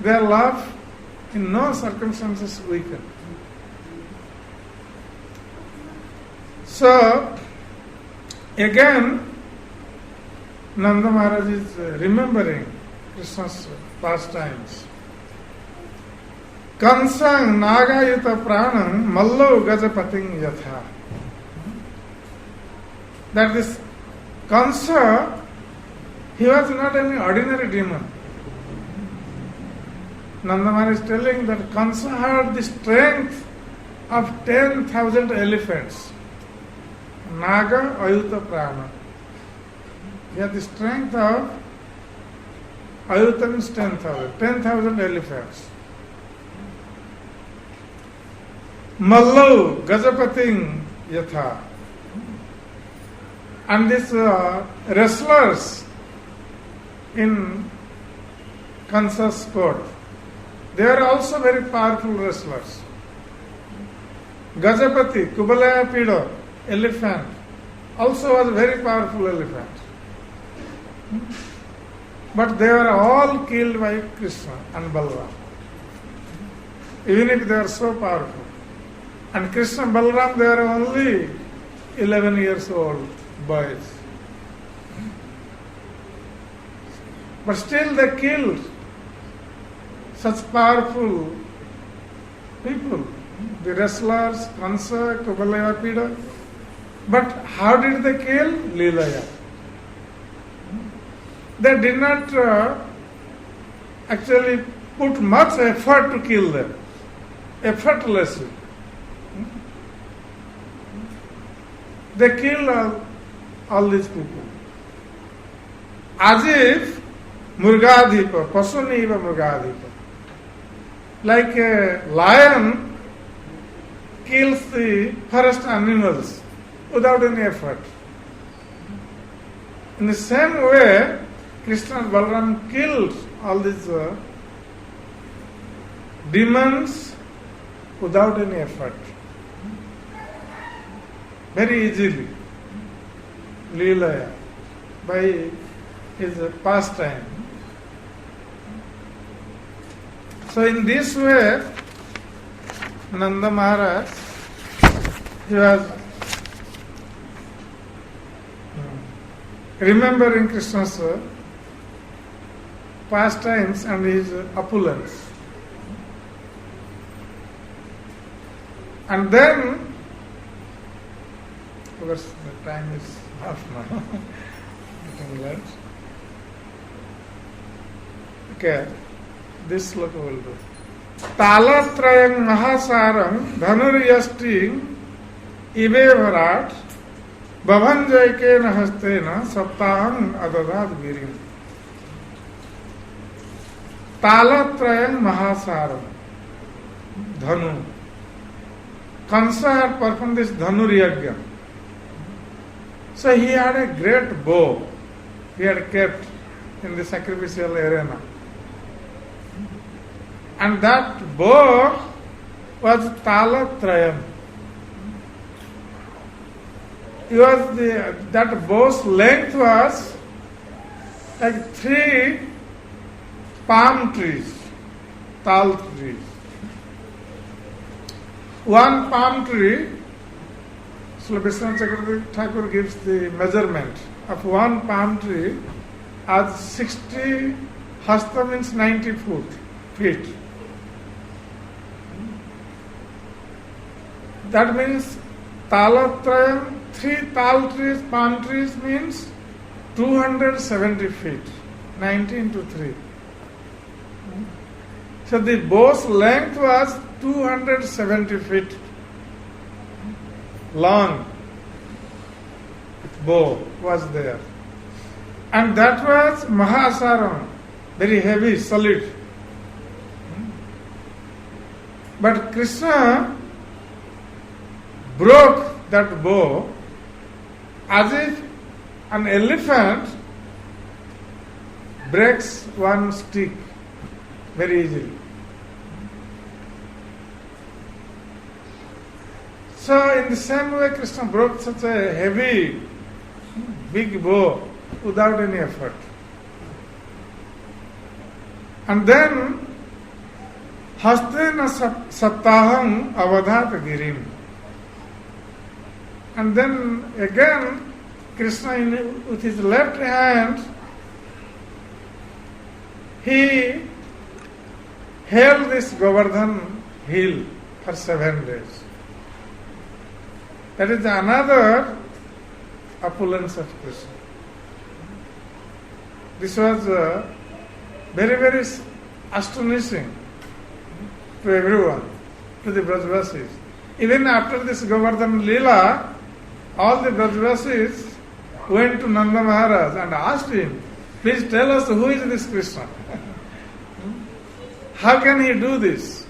Their love in no circumstances weakened. So, again, Nanda Maharaj is remembering Krishna's pastimes. Kansang Nagayuta Pranam Mallo Gajapating Yatha. That this Kansa, he was not any ordinary demon. Nanda Maharaj is telling that Kansa had the strength of 10,000 elephants. Naga Ayuta Prana. He had the strength of Ayuta means 10,000. 10,000 elephants. Mallu Gajapating Yatha. And these wrestlers in Kansa's court, they are also very powerful wrestlers. Gajapati, Kubalaya Pida, elephant, also was a very powerful elephant. But they were all killed by Krishna and Balaram. Even if they are so powerful. And Krishna and Balaram, they are only 11 years old boys. But still they killed such powerful people. The wrestlers, Kansa, Kubalaya Pida. But how did they kill? Leelaya. They did not actually put much effort to kill them. Effortlessly. They killed all these people. As if Murgadhipa, Pasuniva Murgadhipa. Like a lion kills the forest animals without any effort. In the same way, Krishna and Balaram killed all these demons without any effort. Very easily. Leelaya, by his pastime. So in this way, Nanda Maharaj, he was remembering Krishna's pastimes and his opulence. And then, of course, the time is off now. Getting late. Okay, this sloka will do. Talatrayam mahasaram dhanuryashti ive varat bhavanjaikena hastena saptaham adadad virim. Talatrayam mahasaram dhanu. Kansa had performed this Dhanur-yagya. So he had a great bow he had kept in the sacrificial arena. And that bow was Talatrayam. That bow's length was like 3 palm trees, tal trees. One palm tree, Srila Vishwanath Chakravarti Thakur gives the measurement of one palm tree as 60 hasta means 90 feet. That means Talatrayam, 3 tal trees, palm trees means 270 feet, 90 into 3. So the bow's length was 270 feet long. Bow was there. And that was Mahasaram, very heavy, solid. But Krishna broke that bow as if an elephant breaks one stick very easily. So in the same way, Krishna broke such a heavy, big bow without any effort. And then, Hastena Saptaham Avadhat Girim. And then again, Krishna with his left hand, he held this Govardhan hill for 7 days. That is another opulence of Krishna. This was very, very astonishing to everyone, to the Brajvasis. Even after this Govardhan Leela, all the Brajvasis went to Nanda Maharaj and asked him, please tell us who is this Krishna? How can he do this?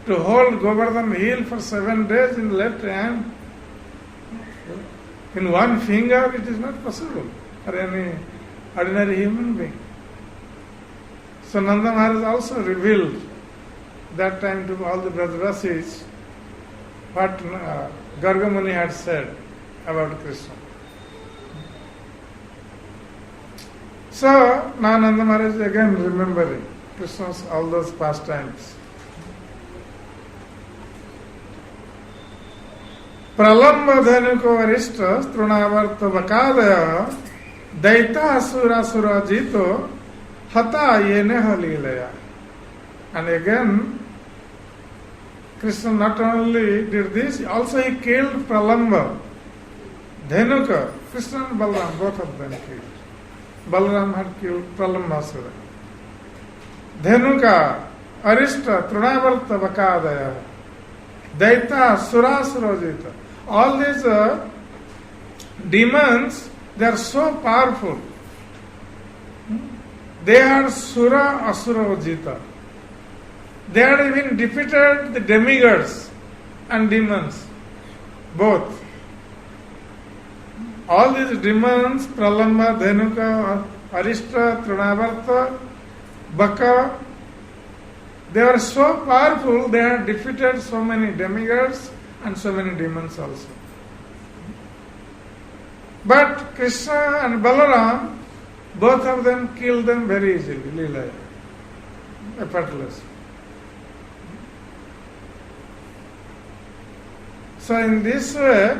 To hold Govardhan hill for 7 days in left hand, in one finger, it is not possible for any ordinary human being. So Nanda Maharaj also revealed that time to all the Brajvasis what Garga Muni had said about Krishna. So now Nanda Maharaj is again remembering Krishna's all those pastimes. Pralamba Dhanuko Varishta Strunavarta Vakadaya Daita Asura Asura Jito Hata Yene Halilaya. And again, Krishna not only did this, also he killed Pralamba, Dhanuka, Krishna and Balaram, both of them killed. Balaram had killed Pralambasura. Dhanuka, Arishta, Trunavarta Vakadaya, Daita, Surasura. All these demons, they are so powerful. They are Sura Asura Jita. They had even defeated the demigods and demons, both. All these demons, Pralamba, Dhanuka, Arishta, Trunavarta, Baka, they were so powerful, they had defeated so many demigods and so many demons also. But Krishna and Balaram, both of them killed them very easily, Leela, effortless. So in this way,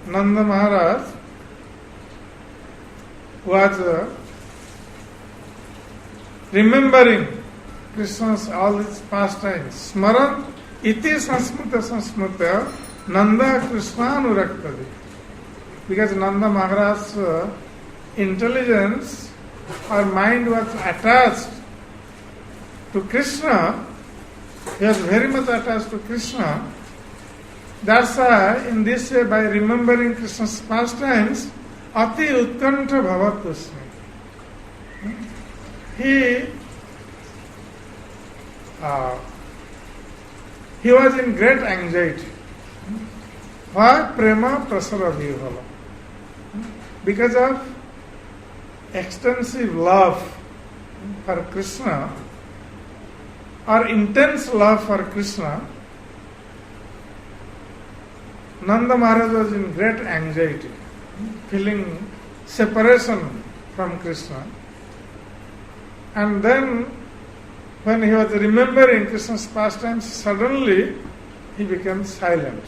Nanda Maharaj was remembering Krishna's all his pastimes. Smaran iti sansmrita Nanda Krishnanuraktadi. Because Nanda Maharaj's intelligence or mind was attached to Krishna. He was very much attached to Krishna. That's why in this way, by remembering Krishna's pastimes, Ati Utkantha Bhavatusmi. He was in great anxiety. Why? Prema Prasara Vivala. Because of extensive love for Krishna or intense love for Krishna, Nanda Maharaj was in great anxiety, feeling separation from Krishna. And then, when he was remembering Krishna's pastimes, suddenly he became silent.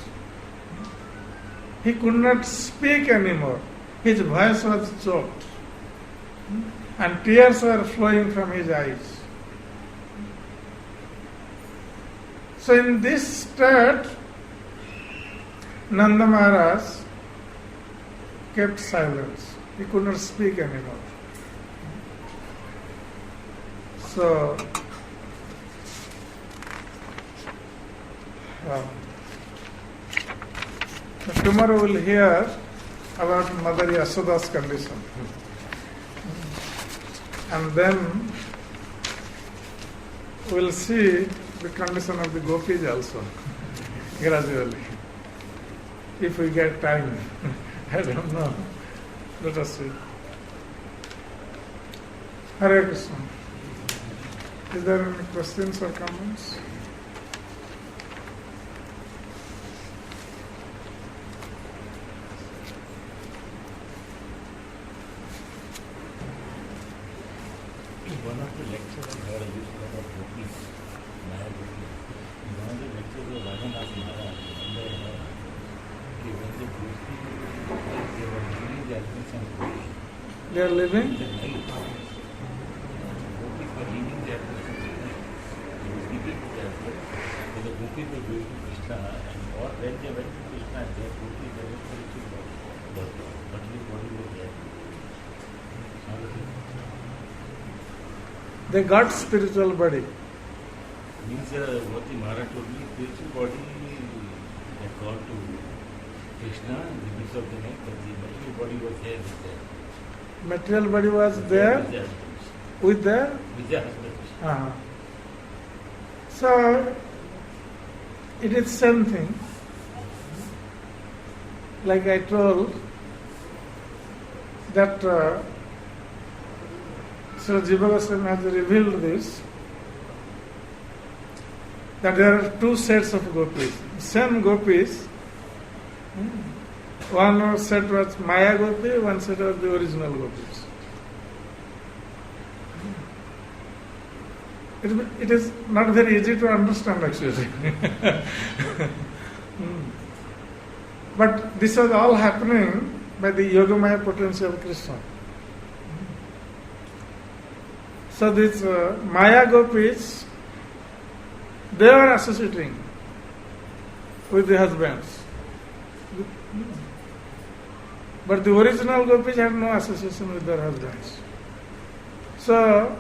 He could not speak anymore. His voice was choked. And tears were flowing from his eyes. So in this state, Nanda Maharaj kept silence. He could not speak anymore. So, tomorrow we'll hear about Mother Yashoda's condition. And then we'll see the condition of the gopis also, gradually. If we get time. I don't know. Let us see. Hare Krishna. Is there any questions or comments? One of the lectures I heard about gopis, one of the lectures was Raghunath Maharaj, and they heard when the gopis, they were living their lives on gopis. They are living? In the night, gopis were leaving their lives. the gopis were going to Krishna, and or when they went to Krishna, their gopis, they were spiritual body. But his body was there. How is it? They got spiritual body. Means what the Maharaj told me, spiritual body had gone to Krishna in the midst of the night, but the material body was there with them. Material body was there With their husbands. with their. With their husbands. Uh-huh. So it is same thing. Like I told that Sri Jiva Goswami has revealed this, that there are two sets of gopis. Same gopis. One set was Maya gopi, one set was the original gopis. It is not very easy to understand actually. But this was all happening by the Yogamaya potency of Krishna. So these Maya gopis, they were associating with the husbands. But the original gopis had no association with their husbands. So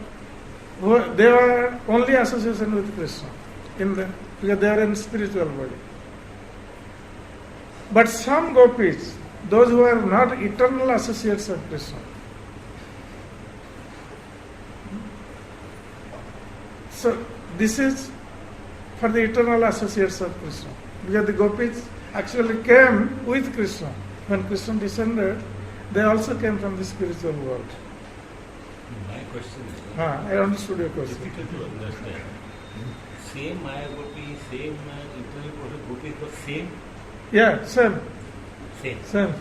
they were only association with Krishna because they are in spiritual body. But some gopis, those who are not eternal associates of Krishna, so this is for the eternal associates of Krishna. Because the gopis actually came with Krishna. When Krishna descended, they also came from the spiritual world. My question is, I understood your question. difficult to understand. Same Maya gopi, same internal gopi was same? Yeah, same. Same.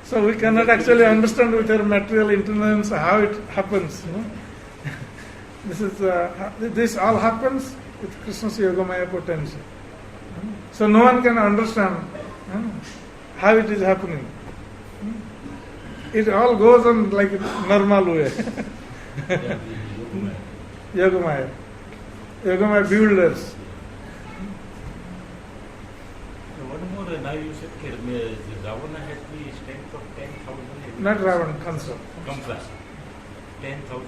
So we cannot actually understand with our material intelligence how it happens. This all happens with Krishna's Yogamaya potential. So no one can understand how it is happening. It all goes on like a normal way. Yogamaya. Yogamaya builders. One more, now you said Ravana had the strength of 10,000. Not Ravana, Kamsa. 10,000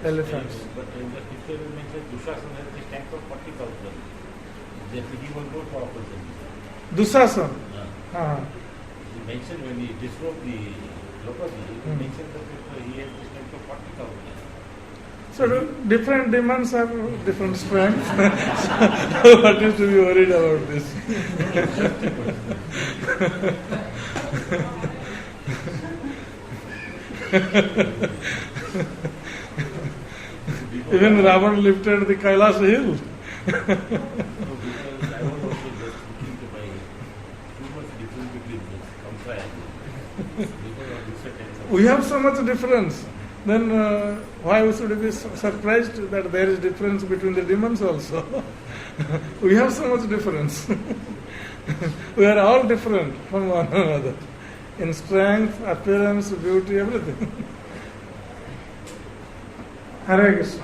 Elephants. But in the picture you mentioned Dushasana has the strength of 40,000. Therefore he was more powerful than him. Dusasana. He mentioned when he disrobed the Draupadi, he mentioned that he had the strength of 40,000. So different demons have different strengths. So what is to be worried about this? Even Ravana lifted the Kailas hill. I was also just looking to buy too much difference between this Kamsa and We have so much difference. Then why we should be surprised that there is difference between the demons also? We have so much difference. We are all different from one another in strength, appearance, beauty, everything. Hare Krishna.